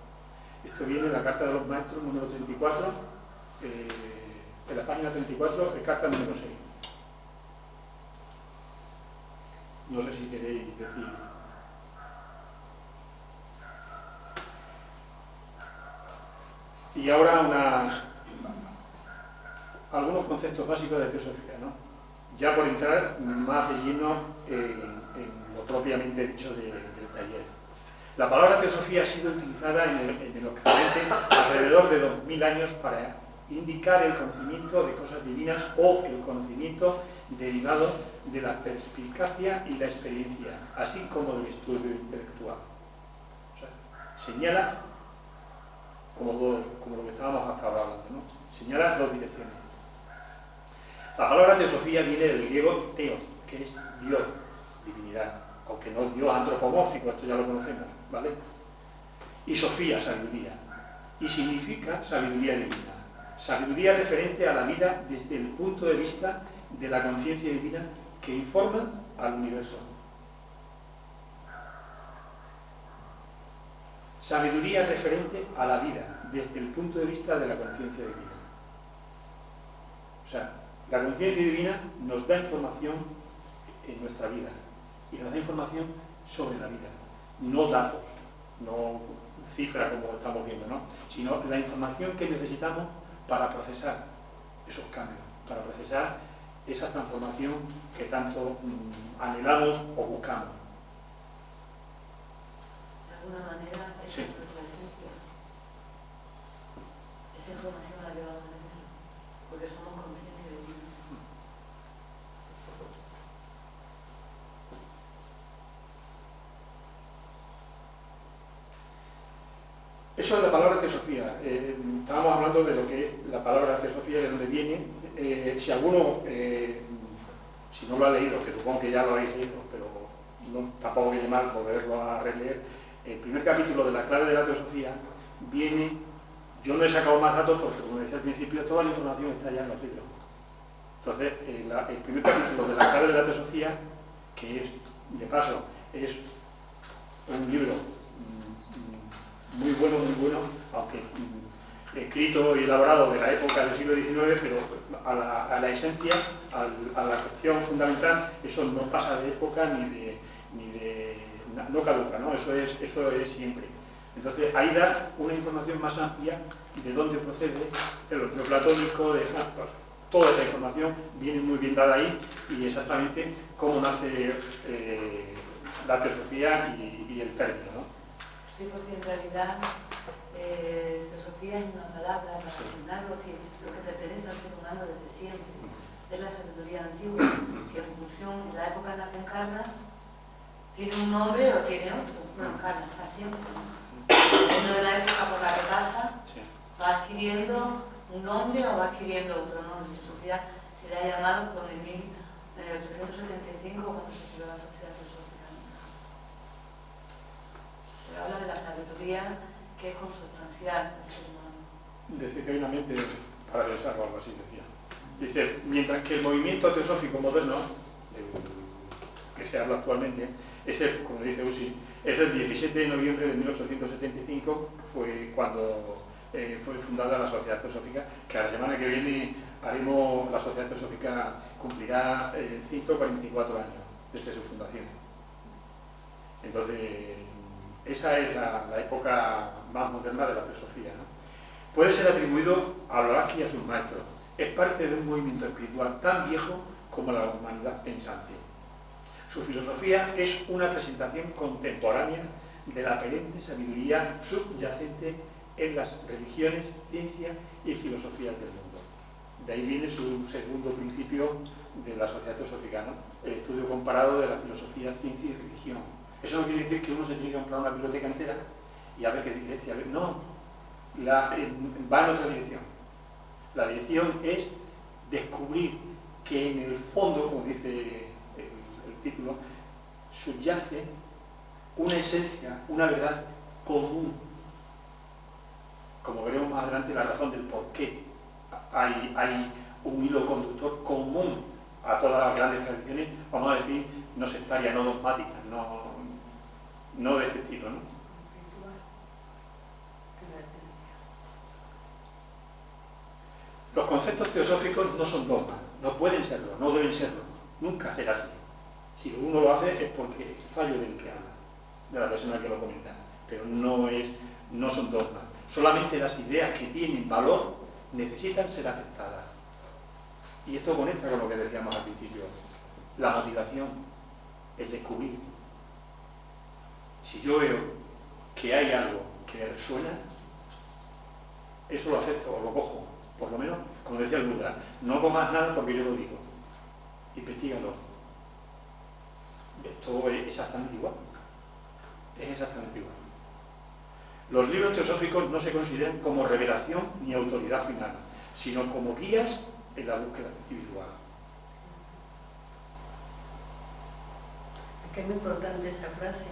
Esto viene en la Carta de los Maestros número 34, en la página 34, de carta número 6. No sé si queréis decir. Y ahora algunos conceptos básicos de teosofía, ¿no? Ya por entrar más de lleno en lo propiamente dicho del taller. La palabra teosofía ha sido utilizada en el Occidente alrededor de 2000 años para indicar el conocimiento de cosas divinas o el conocimiento derivado de la perspicacia y la experiencia, así como del estudio intelectual. O sea, señala, como lo que estábamos hasta ahora hablando, ¿no? Señala dos direcciones. La palabra teosofía viene del griego teos, que es Dios, divinidad, aunque no Dios antropomórfico, esto ya lo conocemos, ¿vale? Y sofía, sabiduría, y significa sabiduría divina. Sabiduría referente a la vida desde el punto de vista de la conciencia divina que informa al universo. Sabiduría referente a la vida desde el punto de vista de la conciencia divina. O sea, la conciencia divina nos da información en nuestra vida y nos da información sobre la vida, no datos, no cifras como estamos viendo, ¿no? Sino la información que necesitamos para procesar esos cambios, para procesar esa transformación que tanto anhelamos o buscamos. De alguna manera, esa es nuestra esencia. Esa información la llevamos dentro, porque somos conciencia de vida. Eso es la palabra teosofía. Estábamos hablando de lo que es la palabra teosofía, de dónde viene. Si alguno, si no lo ha leído, que supongo que ya lo habéis leído, pero no, tampoco viene mal volverlo a releer, el primer capítulo de la clave de la teosofía viene, yo no he sacado más datos porque, como decía al principio, toda la información está ya en los libros. Entonces, el primer capítulo de la clave de la teosofía, que es, de paso, es un libro muy bueno, aunque escrito y elaborado de la época del siglo XIX, pero a la esencia, a la cuestión fundamental, eso no pasa de época ni de no caduca, ¿no? Eso es siempre. Entonces, ahí da una información más amplia de dónde procede el neoplatónico, de toda esa información viene muy bien dada ahí y exactamente cómo nace la teosofía y el término, ¿no? Sí, porque en realidad teosofía es una palabra para asignar lo que pertenece al ser humano desde siempre. Es la sabiduría antigua, que en función de la época en la que encarna, tiene un nombre o tiene otro. No encarna, está siempre. Dependiendo de la época por la que pasa, va adquiriendo un nombre o va adquiriendo otro nombre. Teosofía se le ha llamado con el 1875 cuando se creó la Sociedad Teosófica. Pero habla de la sabiduría que es consustancial al ser humano. Decía que hay una mente para pensar o algo así, decía. Dice, mientras que el movimiento teosófico moderno, que se habla actualmente, es el, como dice Usi, es del 17 de noviembre de 1875, fue cuando fue fundada la Sociedad Teosófica, que a la semana que viene haremos, la Sociedad Teosófica cumplirá 144 años desde su fundación. Entonces, esa es la época más moderna de la teosofía, ¿no? Puede ser atribuido a Blavatsky y a sus maestros. Es parte de un movimiento espiritual tan viejo como la humanidad pensante. Su filosofía es una presentación contemporánea de la perenne sabiduría subyacente en las religiones, ciencias y filosofías del mundo. De ahí viene su segundo principio de la Sociedad Teosófica, ¿no? El estudio comparado de la filosofía, ciencia y religión. Eso no quiere decir que uno se tiene que comprar una biblioteca entera y a ver qué dice este, a ver, no, va en otra dirección. La dirección es descubrir que en el fondo, como dice el título, subyace una esencia, una verdad común. Como veremos más adelante, la razón del por qué hay un hilo conductor común a todas las grandes tradiciones, vamos a decir, no sectarias, no dogmáticas, no de este estilo, ¿no? Los conceptos teosóficos no son dogmas, no pueden serlo, no deben serlo, nunca será así. Si uno lo hace es porque es fallo del que habla, de la persona que lo comenta, pero no son dogmas. Solamente las ideas que tienen valor necesitan ser aceptadas. Y esto conecta con lo que decíamos al principio, la motivación, el descubrir. Si yo veo que hay algo que me resuena, eso lo acepto o lo cojo. Por lo menos, como decía el Buda, no cojas nada porque yo lo digo. Investígalo. Esto es exactamente igual. Es exactamente igual. Los libros teosóficos no se consideran como revelación ni autoridad final, sino como guías en la búsqueda individual. Es que es muy importante esa frase,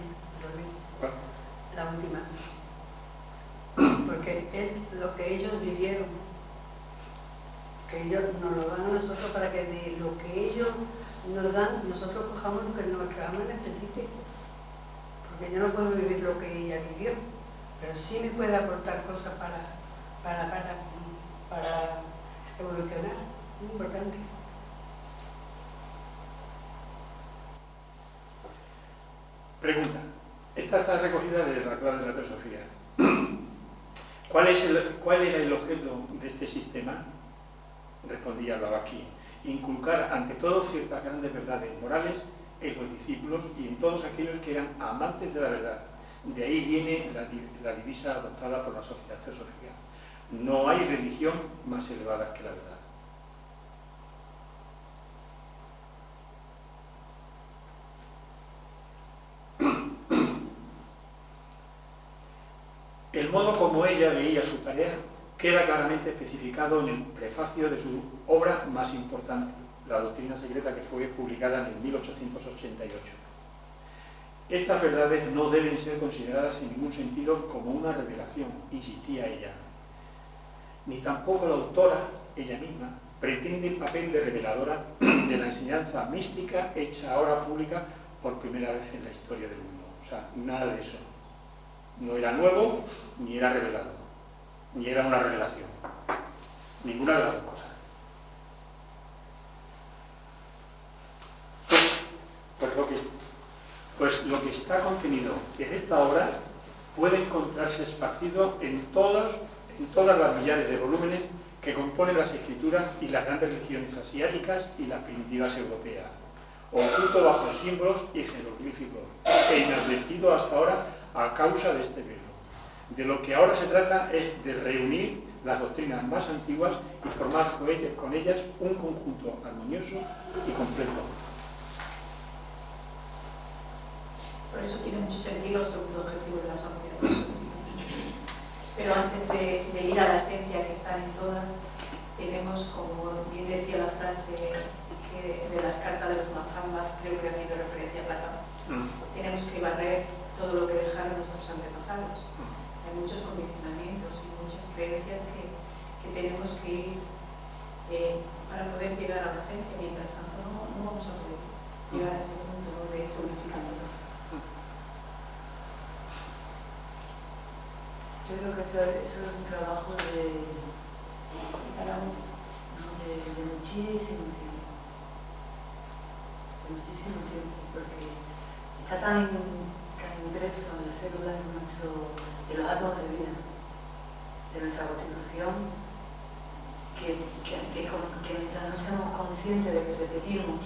¿Cuál? la última. Porque es lo que ellos vivieron. Que ellos nos lo dan a nosotros para que de lo que ellos nos dan, nosotros cojamos lo que nuestra alma necesite. Porque yo no puedo vivir lo que ella vivió, pero sí me puede aportar cosas para evolucionar. Muy importante. Pregunta. Esta está recogida de la clave de la teosofía. ¿Cuál era el objeto de este sistema? Respondía Blavatsky, inculcar ante todo ciertas grandes verdades morales en los discípulos y en todos aquellos que eran amantes de la verdad. De ahí viene la divisa adoptada por la Sociedad Teosófica. No hay religión más elevada que la verdad. El modo como ella veía su tarea queda claramente especificado en el prefacio de su obra más importante, La Doctrina Secreta, que fue publicada en el 1888. Estas verdades no deben ser consideradas en ningún sentido como una revelación, insistía ella. Ni tampoco la autora, ella misma, pretende el papel de reveladora de la enseñanza mística hecha ahora pública por primera vez en la historia del mundo. O sea, nada de eso. No era nuevo, ni era revelado, ni era una revelación. Ninguna de las dos cosas. Pues lo que está contenido en esta obra puede encontrarse esparcido en todas las millares de volúmenes que componen las escrituras y las grandes religiones asiáticas y las primitivas europeas, oculto bajo símbolos y jeroglíficos e inadvertido hasta ahora a causa de este velo. De lo que ahora se trata es de reunir las doctrinas más antiguas y formar con ellas un conjunto armonioso y completo. Por eso tiene mucho sentido el segundo objetivo de la sociedad. Pero antes de ir a la esencia que están en todas, tenemos, como bien decía la frase de las cartas de los mazambas, creo que haciendo referencia a Platón, tenemos que barrer todo lo que dejaron nuestros antepasados. Hay muchos condicionamientos y muchas creencias que tenemos que ir para poder llegar a la esencia. Mientras tanto no vamos a poder llegar a ese punto donde se unifican todas. Yo creo que eso es un trabajo de muchísimo tiempo. De muchísimo tiempo, porque está tan impreso en las células de los átomos de vida, de nuestra constitución, que mientras no seamos conscientes de que repetimos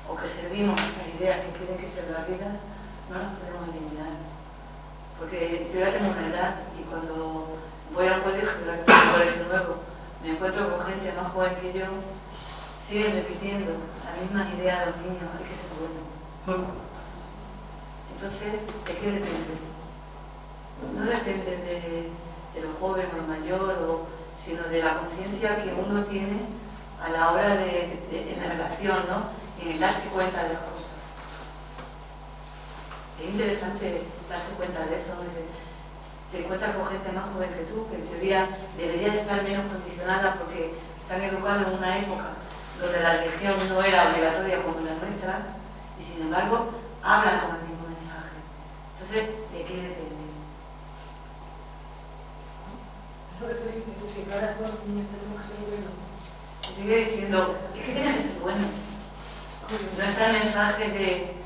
o que servimos esas ideas que quieren que sean las vidas, no las podemos eliminar. Porque yo ya tengo una edad y cuando voy a un colegio nuevo, me encuentro con gente más joven que yo, siguen repitiendo las mismas ideas de los niños, hay que ser bueno. Entonces, ¿de qué depende? No depende de lo joven o lo mayor, sino de la conciencia que uno tiene a la hora de la relación, ¿no? Y en darse cuenta de las cosas. Es interesante darse cuenta de eso, ¿no? Te encuentras con gente más joven que tú, que en teoría debería de estar menos condicionada porque se han educado en una época donde la religión no era obligatoria como la nuestra, y sin embargo hablan con el mismo mensaje. Entonces, ¿de qué depende? Es lo que tú dices, pues si ahora todos los niños tenemos que ser buenos. Se sigue diciendo, es que tienes que ser bueno. No está el mensaje de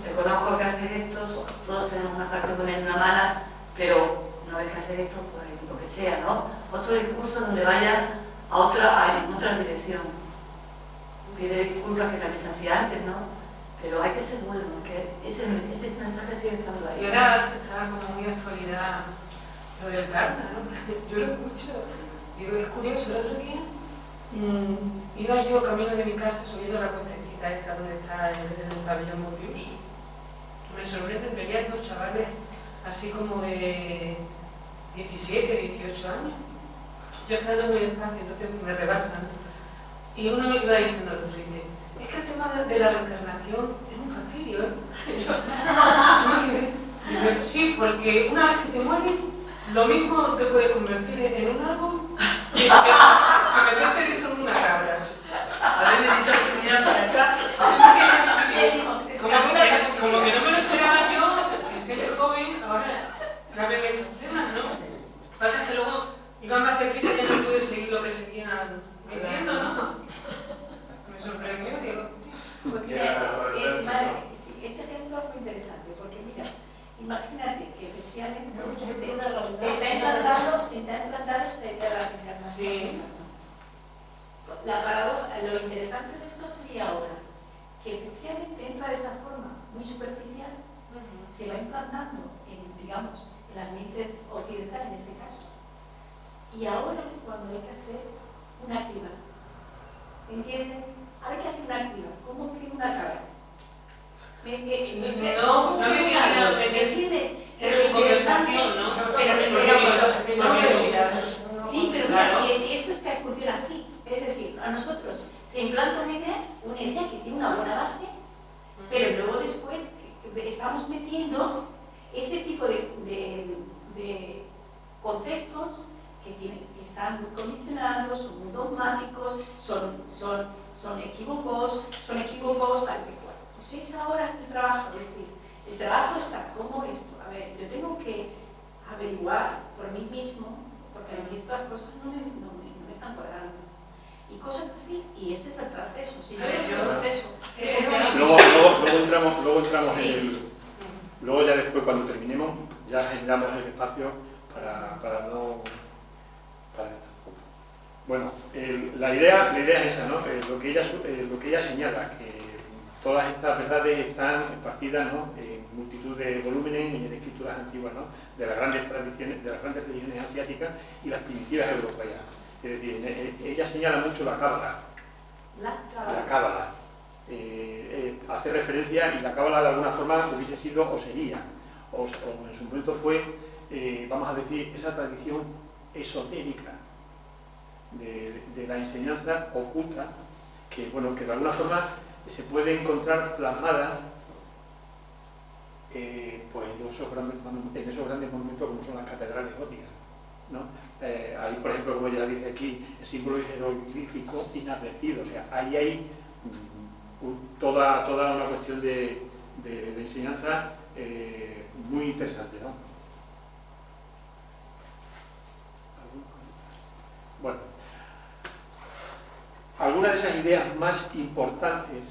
reconozco que haces esto, todos tenemos una parte buena y una mala, pero una vez que haces esto, pues lo que sea, ¿no? Otro discurso donde vaya en otra dirección. Pide disculpas que la que se hacía antes, ¿no? Pero hay que ser bueno, que ese mensaje sigue estando ahí. Y ahora está como muy de actualidad lo del karma, ¿no? Yo lo escucho, digo, es curioso, el otro día iba yo camino de mi casa subiendo la cuentecita esta donde está el pabellón Motius. Me sorprende, venían dos chavales así como de 17, 18 años. Yo estando muy despacio, entonces me rebasan. Y uno me iba diciendo al otro, dice, es que el tema de la reencarnación es un fastidio, ¿eh? Dice, sí, porque una vez que te mueres, lo mismo te puedes convertir en un árbol que meterte dentro de una cabra. Haberle dicho que se mirara para acá. Como que no me lo esperaba yo, gente joven, ahora cambian estos temas, ¿no? Pasa que luego iban más deprisa y ya no pude seguir lo que seguían diciendo, ¿no? Me sorprendió, digo, Pues mira, ese ejemplo es muy interesante, porque mira, imagínate que efectivamente se está implantando esta idea de la reencarnación. sí. La paradoja, lo interesante de esto sería ahora que efectivamente entra de esa forma muy superficial, se va implantando en, digamos, el ambiente occidental en este caso. Y ahora es cuando hay que hacer una criba. ¿Entiendes? Ahora hay que hacer una criba. ¿Cómo escribe una cabra? ¿Entiendes? Es su conversación, ¿no? Sí, pero mira, si esto es que funciona así, es decir, a nosotros se implanta una idea que tiene una buena base, pero luego después estamos metiendo este tipo de conceptos que están muy condicionados, son muy dogmáticos, son equívocos, tal que cual. Pues es ahora el trabajo, es decir, el trabajo está como esto. A ver, yo tengo que averiguar por mí mismo, porque a mí estas cosas no me están cuadrando. Y cosas así, y ese es el proceso. Si yo he hecho el proceso, luego entramos sí. Luego ya después, cuando terminemos, ya generamos el espacio para esto. Bueno, la idea es esa, ¿no? Lo que ella señala, que todas estas verdades están esparcidas, ¿no?, en multitud de volúmenes y en escrituras antiguas, ¿no?, de las grandes tradiciones, de las grandes religiones asiáticas y las primitivas europeas. Es decir, ella señala mucho la cábala. La cábala. Hace referencia, y la cábala de alguna forma hubiese sido, o sería, o en su momento fue, vamos a decir, esa tradición esotérica de la enseñanza oculta, que, bueno, que de alguna forma se puede encontrar plasmada pues en esos grandes monumentos como son las catedrales góticas, ¿no? Ahí, por ejemplo, como ella dice aquí, el símbolo jeroglífico inadvertido, o sea, ahí hay toda una cuestión de enseñanza muy interesante, ¿no? Bueno, algunas de esas ideas más importantes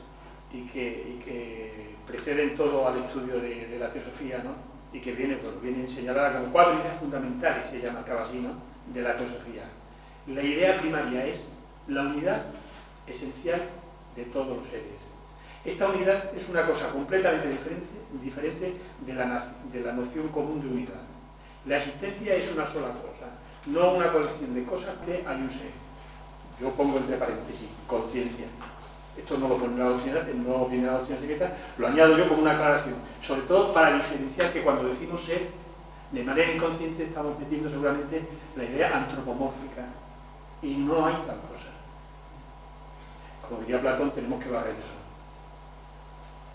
y que preceden todo al estudio de la teosofía, ¿no?, y que vienen señaladas como 4 ideas fundamentales, se llama así, ¿no?, de la teosofía. La idea primaria es la unidad esencial de todos los seres. Esta unidad es una cosa completamente diferente de la noción común de unidad. La existencia es una sola cosa, no una colección de cosas que hay un ser. Yo pongo entre paréntesis, conciencia. Esto no lo pone la doctrina, no viene la doctrina secreta, lo añado yo como una aclaración, sobre todo para diferenciar que cuando decimos ser, de manera inconsciente estamos metiendo seguramente la idea antropomórfica, y no hay tal cosa. Como diría Platón, tenemos que barrer eso,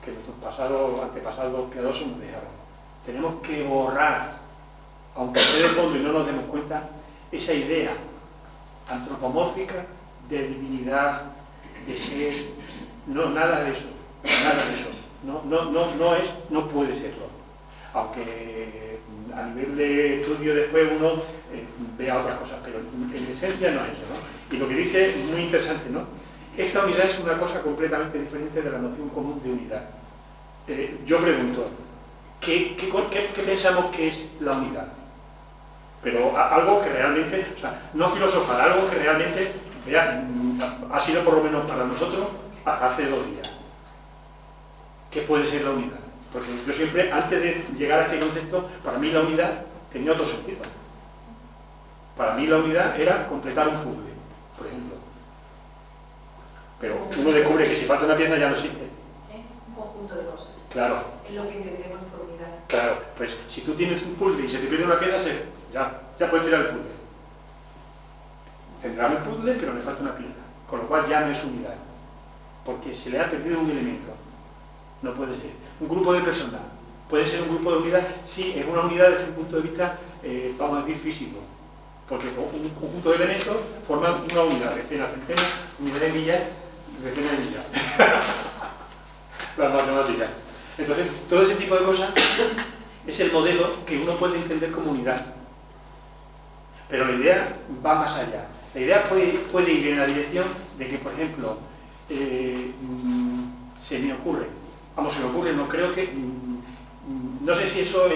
que nuestros antepasados piadosos nos dejaron. Tenemos que borrar, aunque esté de fondo y no nos demos cuenta, esa idea antropomórfica de divinidad, de ser, no, nada de eso, no puede serlo. Aunque a nivel de estudio después uno vea otras cosas, pero en esencia no es eso, ¿no? Y lo que dice es muy interesante, ¿no? Esta unidad es una cosa completamente diferente de la noción común de unidad. Yo pregunto, ¿qué pensamos que es la unidad? Pero algo que realmente, o sea, no filosofar, algo que realmente ha sido por lo menos para nosotros hasta hace 2 días. ¿Qué puede ser la unidad? Porque yo siempre, antes de llegar a este concepto, para mí la unidad tenía otro sentido. Para mí la unidad era completar un puzzle, por ejemplo. Pero uno descubre que si falta una pieza ya no existe. Un conjunto de cosas. Claro. Es lo que entendemos por unidad. Claro, pues si tú tienes un puzzle y se te pierde una pieza, ya puedes tirar el puzzle. Tendrá un puzzle, pero le falta una pieza. Con lo cual ya no es unidad. Porque se le ha perdido un elemento. No puede ser. Un grupo de personas. ¿Puede ser un grupo de unidad? Sí, es una unidad desde un punto de vista, vamos a decir, físico. Porque un conjunto de elementos forman una unidad. Decenas, centenas, unidad de millas, decenas de millas. Las matemáticas. Entonces, todo ese tipo de cosas es el modelo que uno puede entender como unidad. Pero la idea va más allá. La idea puede ir en la dirección de que, por ejemplo, se me ocurre, no creo que, no sé si eso,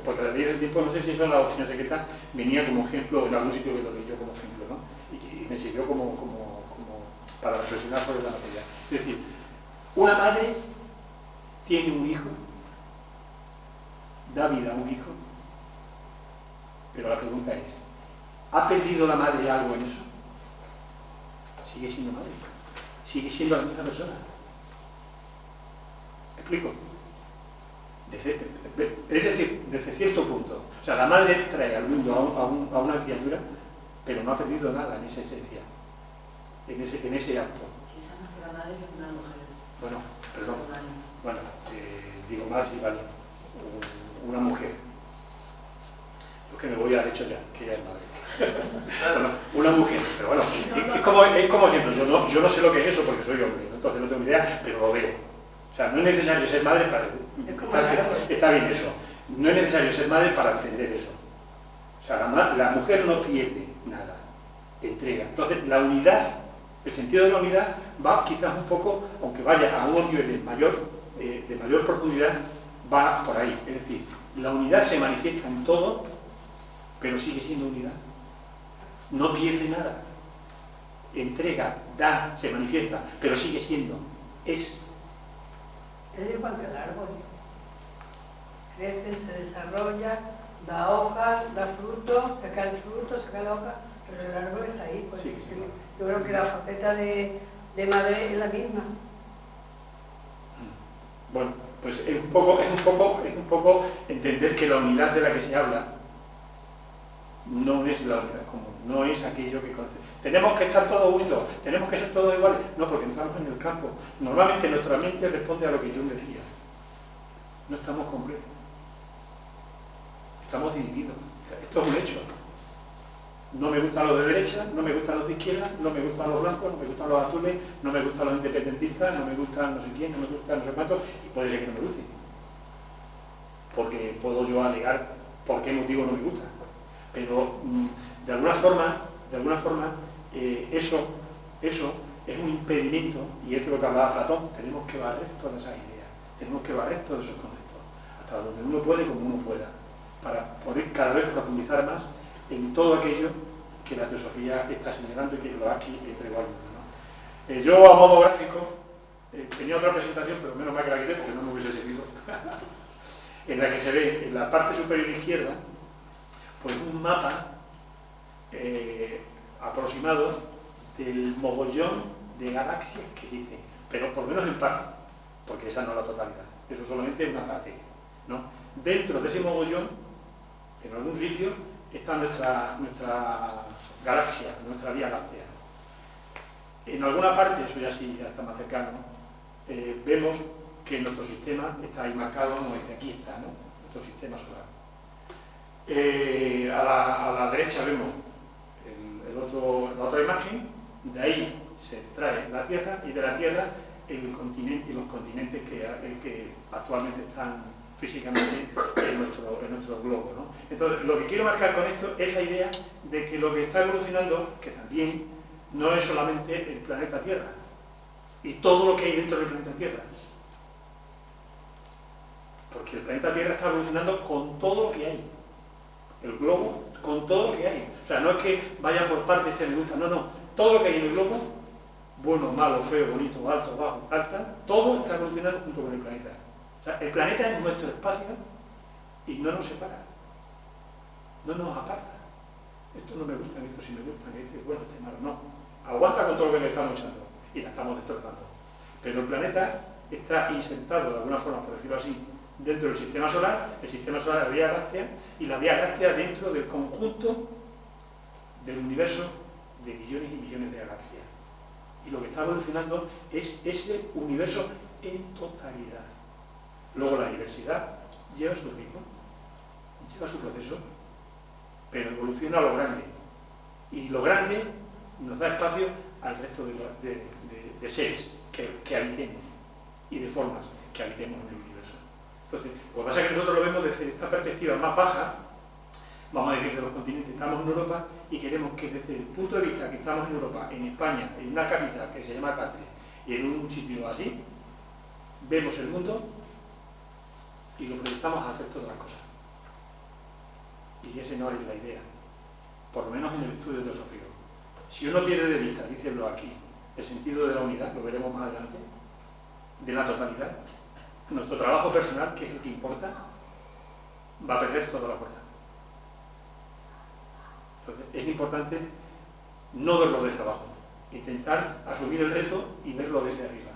porque a la ley del tiempo, no sé si eso en la doctrina secreta venía como ejemplo, en algún sitio que lo leí yo como ejemplo, ¿no? Y me sirvió como para reflexionar sobre la materia. Es decir, una madre tiene un hijo, da vida a un hijo, pero la pregunta es, ¿ha perdido la madre algo en eso? Sigue siendo madre, sigue siendo la misma persona. ¿Me explico? Es decir, desde cierto punto. O sea, la madre trae al mundo a una criatura, pero no ha perdido nada en esa esencia, en ese acto. Quizás más que la madre es una mujer. Bueno, perdón. Bueno, digo más y vale. Una mujer. Yo que me voy al hecho ya, que ella es madre. Bueno, una mujer, pero bueno, es como ejemplo. Yo no sé lo que es eso porque soy hombre, entonces no tengo ni idea, pero lo veo. O sea, no es necesario ser madre para... Está bien eso. No es necesario ser madre para entender eso. O sea, la mujer no pierde nada, entrega. Entonces, la unidad, el sentido de la unidad va quizás un poco, aunque vaya a unos niveles de mayor profundidad, va por ahí. Es decir, la unidad se manifiesta en todo, pero sigue siendo unidad. No pierde nada. Entrega, da, se manifiesta, pero sigue siendo. Es igual que el árbol. Crece, se desarrolla, da hojas, da frutos, saca el fruto, saca la hoja, pero el árbol está ahí. Pues, sí. Yo creo que la faceta de madre es la misma. Bueno, pues es un poco entender que la unidad de la que se habla no es la unidad común, no es aquello que conoce. Tenemos que estar todos unidos, tenemos que ser todos iguales. No, porque entramos en el campo. Normalmente nuestra mente responde a lo que yo decía. No estamos completos. Estamos divididos. Esto es un hecho. No me gustan los de derecha, no me gustan los de izquierda, no me gustan los blancos, no me gustan los azules, no me gustan los independentistas, no me gustan no sé quién, no me gustan no sé cuántos, y puede ser que no me guste. Porque puedo yo alegar por qué motivo no me gusta. Pero de alguna forma, eso es un impedimento, y es de lo que hablaba Platón. Tenemos que barrer todas esas ideas, tenemos que barrer todos esos conceptos, hasta donde uno puede, como uno pueda, para poder cada vez profundizar más en todo aquello que la teosofía está señalando y que lo aquí entregó al mundo, ¿no? Yo, a modo gráfico, tenía otra presentación, pero menos mal que la quité porque no me hubiese servido, en la que se ve en la parte superior izquierda pues un mapa aproximado del mogollón de galaxias que existen, pero por lo menos en parte, porque esa no es la totalidad, eso solamente es una parte, ¿no? Dentro de ese mogollón, en algún sitio, está nuestra galaxia, nuestra Vía Láctea. En alguna parte, eso ya sí, ya está más cercano, vemos que nuestro sistema está ahí marcado, como dice, aquí está, ¿no? Nuestro sistema solar. A la derecha vemos la otra imagen, de ahí se extrae la Tierra, y de la Tierra el continente y los continentes que actualmente están físicamente en nuestro globo, ¿no? Entonces, lo que quiero marcar con esto es la idea de que lo que está evolucionando, que también no es solamente el planeta Tierra y todo lo que hay dentro del planeta Tierra, porque el planeta Tierra está evolucionando con todo lo que hay, el globo con todo lo que hay. O sea, no es que vaya por partes, me gusta, no, todo lo que hay en el globo, bueno, malo, feo, bonito, alto, bajo, alta, todo está evolucionando junto con el planeta. O sea, el planeta es nuestro espacio y no nos separa, no nos aparta. Esto no me gusta, esto sí me gusta, este es bueno, este es malo. No, aguanta con todo lo que le estamos echando y la estamos destrozando. Pero el planeta está insertado, de alguna forma, por decirlo así, dentro del sistema solar. El sistema solar es la Vía Láctea, y la Vía Láctea dentro del conjunto del universo de millones y millones de galaxias. Y lo que está evolucionando es ese universo en totalidad. Luego la diversidad lleva su ritmo, lleva su proceso, pero evoluciona a lo grande. Y lo grande nos da espacio al resto de seres que habitemos y de formas que habitemos en el universo. Entonces, lo que pasa es que nosotros lo vemos desde esta perspectiva más baja, vamos a decir, de los continentes. Estamos en Europa y queremos que desde el punto de vista que estamos en Europa, en España, en una capital que se llama Cáceres, y en un sitio así, vemos el mundo y lo proyectamos al resto de las cosas. Y esa no es la idea, por lo menos en el estudio teosófico. Si uno pierde de vista, dícenlo aquí, el sentido de la unidad, lo veremos más adelante, de la totalidad, nuestro trabajo personal, que es el que importa, va a perder toda la fuerza. Entonces, es importante no verlo desde abajo, intentar asumir el reto y verlo desde arriba.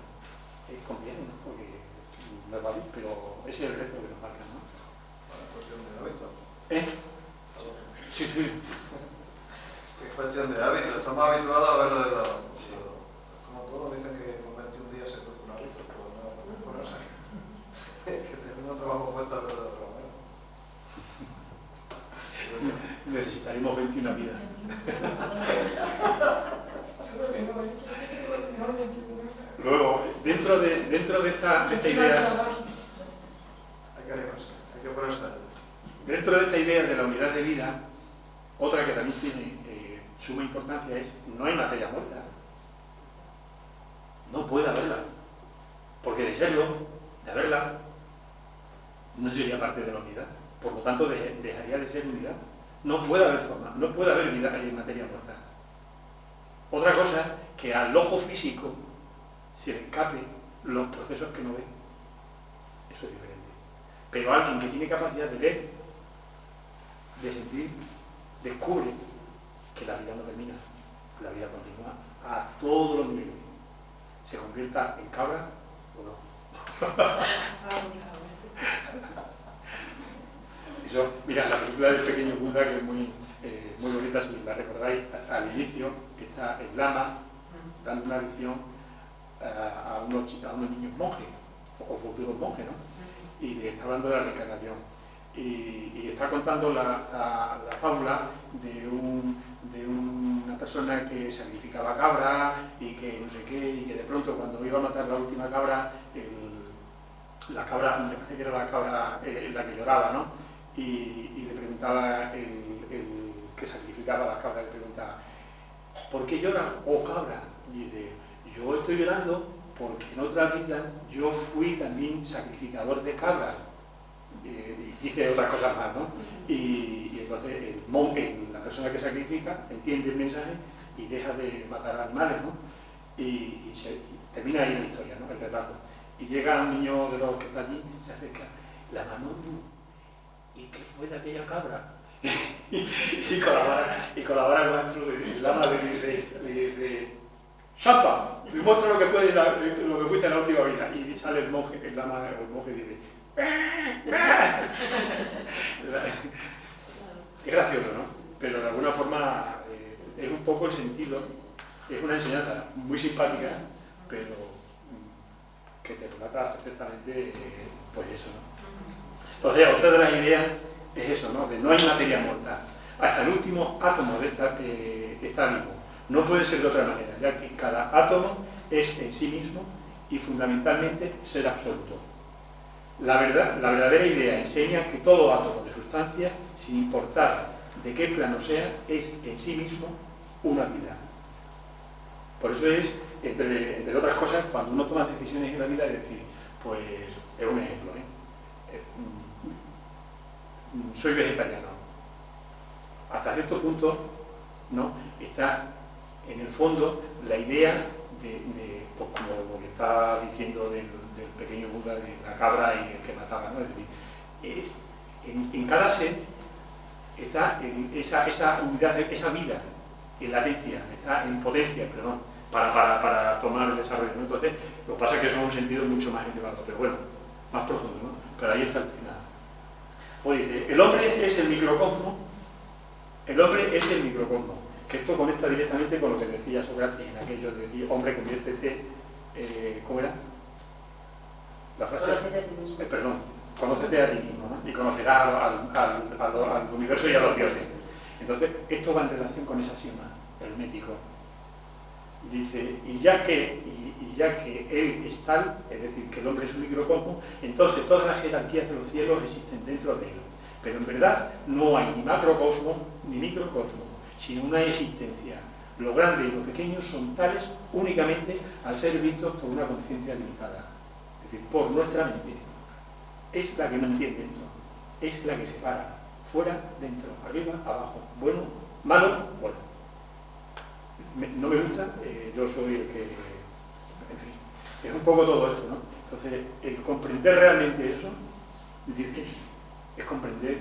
Es conviene, ¿no? Porque no es fácil, pero ese es el reto que nos marca, ¿no? Es cuestión de hábito. Sí. Es cuestión de hábito. Estamos habituados a verlo desde abajo. Como todos dicen que con 21 días se produce un hábito, pero no sé. Que tenemos un trabajo puesto a verlo de otra manera. Necesitaremos 21 vidas. Luego, dentro de esta idea, Hay que animarse, hay que ponerse. dentro de esta idea de la unidad de vida, otra que también tiene suma importancia es: no hay materia muerta. No puede haberla. Porque de serlo, de haberla, no sería parte de la unidad. Por lo tanto, dejaría de ser unidad. No puede haber forma, no puede haber vida en materia muerta. Otra cosa, que al ojo físico se le escape los procesos que no ve. Eso es diferente. Pero alguien que tiene capacidad de ver, de sentir, descubre que la vida no termina, la vida continúa a todos los niveles. Se convierta en cabra o no. Eso, mira, la película del pequeño Buda, que es muy bonita, si la recordáis, al inicio está el lama dando una lección a unos niños monjes, o futuros monjes, ¿no? Y le está hablando de la reencarnación. Y está contando la fábula de una persona que sacrificaba cabra y que no sé qué, y que de pronto cuando iba a matar la última cabra, la cabra, me parece que era la cabra la que lloraba, ¿no? Y le preguntaba el que sacrificaba a la cabra, le preguntaba, ¿por qué llora, oh cabra? Y dice, yo estoy llorando porque en otra vida yo fui también sacrificador de cabras. Y dice otras cosas más, ¿no? Y entonces el monje, la persona que sacrifica, entiende el mensaje y deja de matar animales, ¿no? Y termina ahí la historia, ¿no? El relato. Y llega un niño de los que está allí, se acerca, la Manonu, ¿y qué fue de aquella cabra? y colabora el maestro, el lama le dice, ¡Shampa! Demuestra lo que fuiste en la última vida. Y sale el monje, el lama o el monje dice, es gracioso, ¿no? Pero de alguna forma es un poco el sentido, es una enseñanza muy simpática, pero que te relata perfectamente, pues eso, ¿no? Entonces, otra de las ideas es eso, ¿no? De no hay materia muerta. Hasta el último átomo está vivo. No puede ser de otra manera, ya que cada átomo es en sí mismo y fundamentalmente ser absoluto. La verdadera idea enseña que todo átomo de sustancia, sin importar de qué plano sea, es en sí mismo una vida. Por eso es, entre otras cosas, cuando uno toma decisiones en la vida, es decir, pues, es un ejemplo, soy vegetariano. Hasta cierto punto, ¿no? Está en el fondo la idea pues como le está diciendo del pequeño Buda, de la cabra y el que mataba, ¿no? Es decir, en cada ser está esa unidad, esa vida en latencia, está en potencia, perdón, para tomar el desarrollo, ¿no? Entonces, lo que pasa es que eso es un sentido mucho más elevado, pero bueno, más profundo, ¿no? Pero ahí está el final. O dice, el hombre es el microcosmo, que esto conecta directamente con lo que decía Sócrates en aquello de decir, hombre, conviértete, ¿cómo era? La frase. Conócete a ti mismo, ¿no? Y conocerás al universo y a los dioses. Entonces, esto va en relación con ese axioma hermético. Dice, y ya que él es tal, es decir, que el hombre es un microcosmo, entonces todas las jerarquías de los cielos existen dentro de él. Pero en verdad no hay ni macrocosmo ni microcosmo, sino una existencia. Lo grande y lo pequeño son tales únicamente al ser vistos por una conciencia limitada. Es decir, por nuestra mente. Es la que no entiende esto. Es la que separa. Fuera, dentro, arriba, abajo. Bueno, malo, bueno. No me gusta, yo soy el que... En fin, es un poco todo esto, ¿no? Entonces, el comprender realmente eso, dice, es comprender,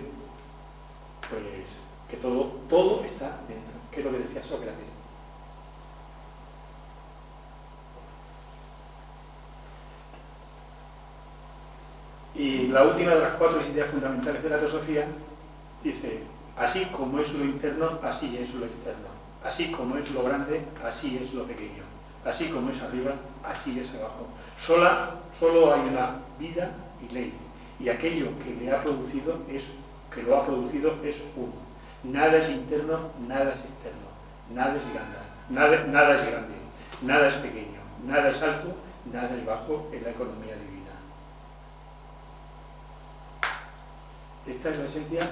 pues, que todo está dentro, que es lo que decía Sócrates. Y la última de las 4 ideas fundamentales de la teosofía dice, así como es lo interno, así es lo externo. Así como es lo grande, así es lo pequeño. Así como es arriba, así es abajo. Solo hay una vida y ley. Y aquello que lo ha producido es uno. Nada es interno, nada es externo. Nada es grande, nada es pequeño, nada es alto, nada es bajo en la economía divina. Esta es la esencia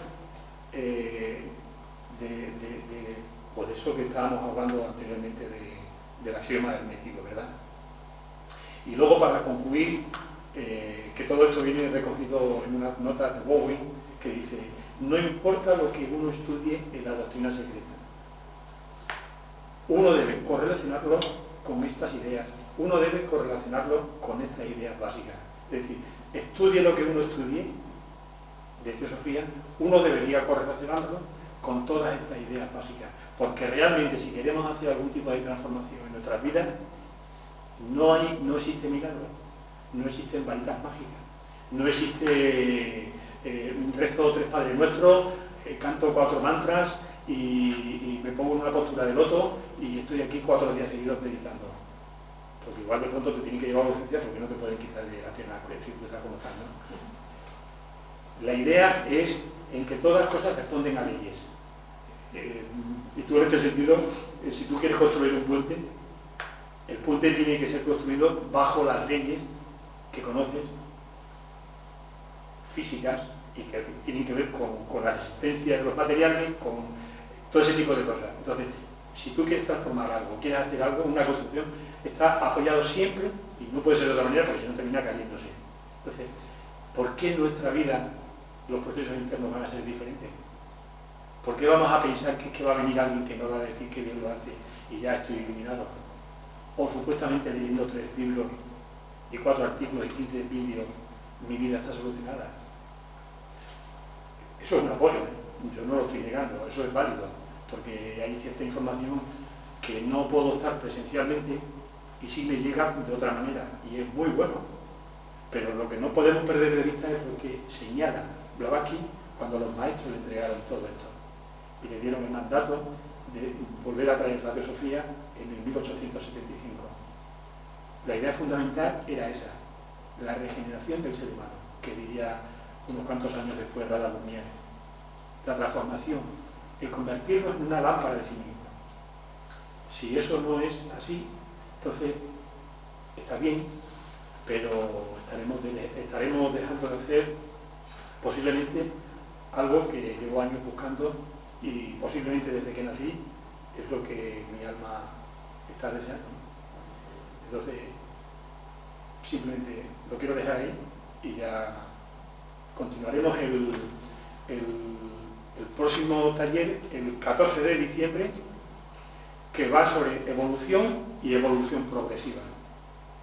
por eso que estábamos hablando anteriormente del axioma hermético, ¿verdad? Y luego, para concluir, que todo esto viene recogido en unas notas de Bowen, que dice: no importa lo que uno estudie en la doctrina secreta, uno debe correlacionarlo con estas ideas, uno debe correlacionarlo con estas ideas básicas. Es decir, estudie lo que uno estudie de teosofía, uno debería correlacionarlo con todas estas ideas básicas, porque realmente si queremos hacer algún tipo de transformación en nuestras vidas, no existe milagro, no existen varitas mágicas, no existe rezo 3 Padres Nuestros, canto 4 mantras y me pongo en una postura de loto y estoy aquí 4 días seguidos meditando. Porque igual de pronto te tienen que llevar a urgencias porque no te pueden quitar de la pierna con el circuito como están, ¿no? La idea es en que todas las cosas responden a leyes. Y tú en este sentido, si tú quieres construir un puente, el puente tiene que ser construido bajo las leyes que conoces, físicas, y que tienen que ver con la existencia de los materiales, con todo ese tipo de cosas. Entonces, si tú quieres transformar algo, quieres hacer algo, una construcción, está apoyado siempre, y no puede ser de otra manera porque si no termina cayéndose. Entonces, ¿por qué en nuestra vida los procesos internos van a ser diferentes? ¿Por qué vamos a pensar que va a venir alguien que nos va a decir que bien lo hace y ya estoy iluminado? O supuestamente leyendo 3 libros y 4 artículos y 15 vídeos, mi vida está solucionada. Eso es un apoyo, yo no lo estoy negando, eso es válido, porque hay cierta información que no puedo estar presencialmente y sí me llega de otra manera, y es muy bueno. Pero lo que no podemos perder de vista es lo que señala Blavatsky cuando los maestros le entregaron todo esto y le dieron el mandato de volver a traer la teosofía en el 1875. La idea fundamental era esa, la regeneración del ser humano, que diría unos cuantos años después Rada Burnier. La transformación, el convertirnos en una lámpara de sí mismo. Si eso no es así, entonces está bien, pero estaremos dejando de hacer posiblemente algo que llevo años buscando y posiblemente desde que nací es lo que mi alma está deseando. Entonces, simplemente lo quiero dejar ahí y ya continuaremos el próximo taller, el 14 de diciembre, que va sobre evolución y evolución progresiva.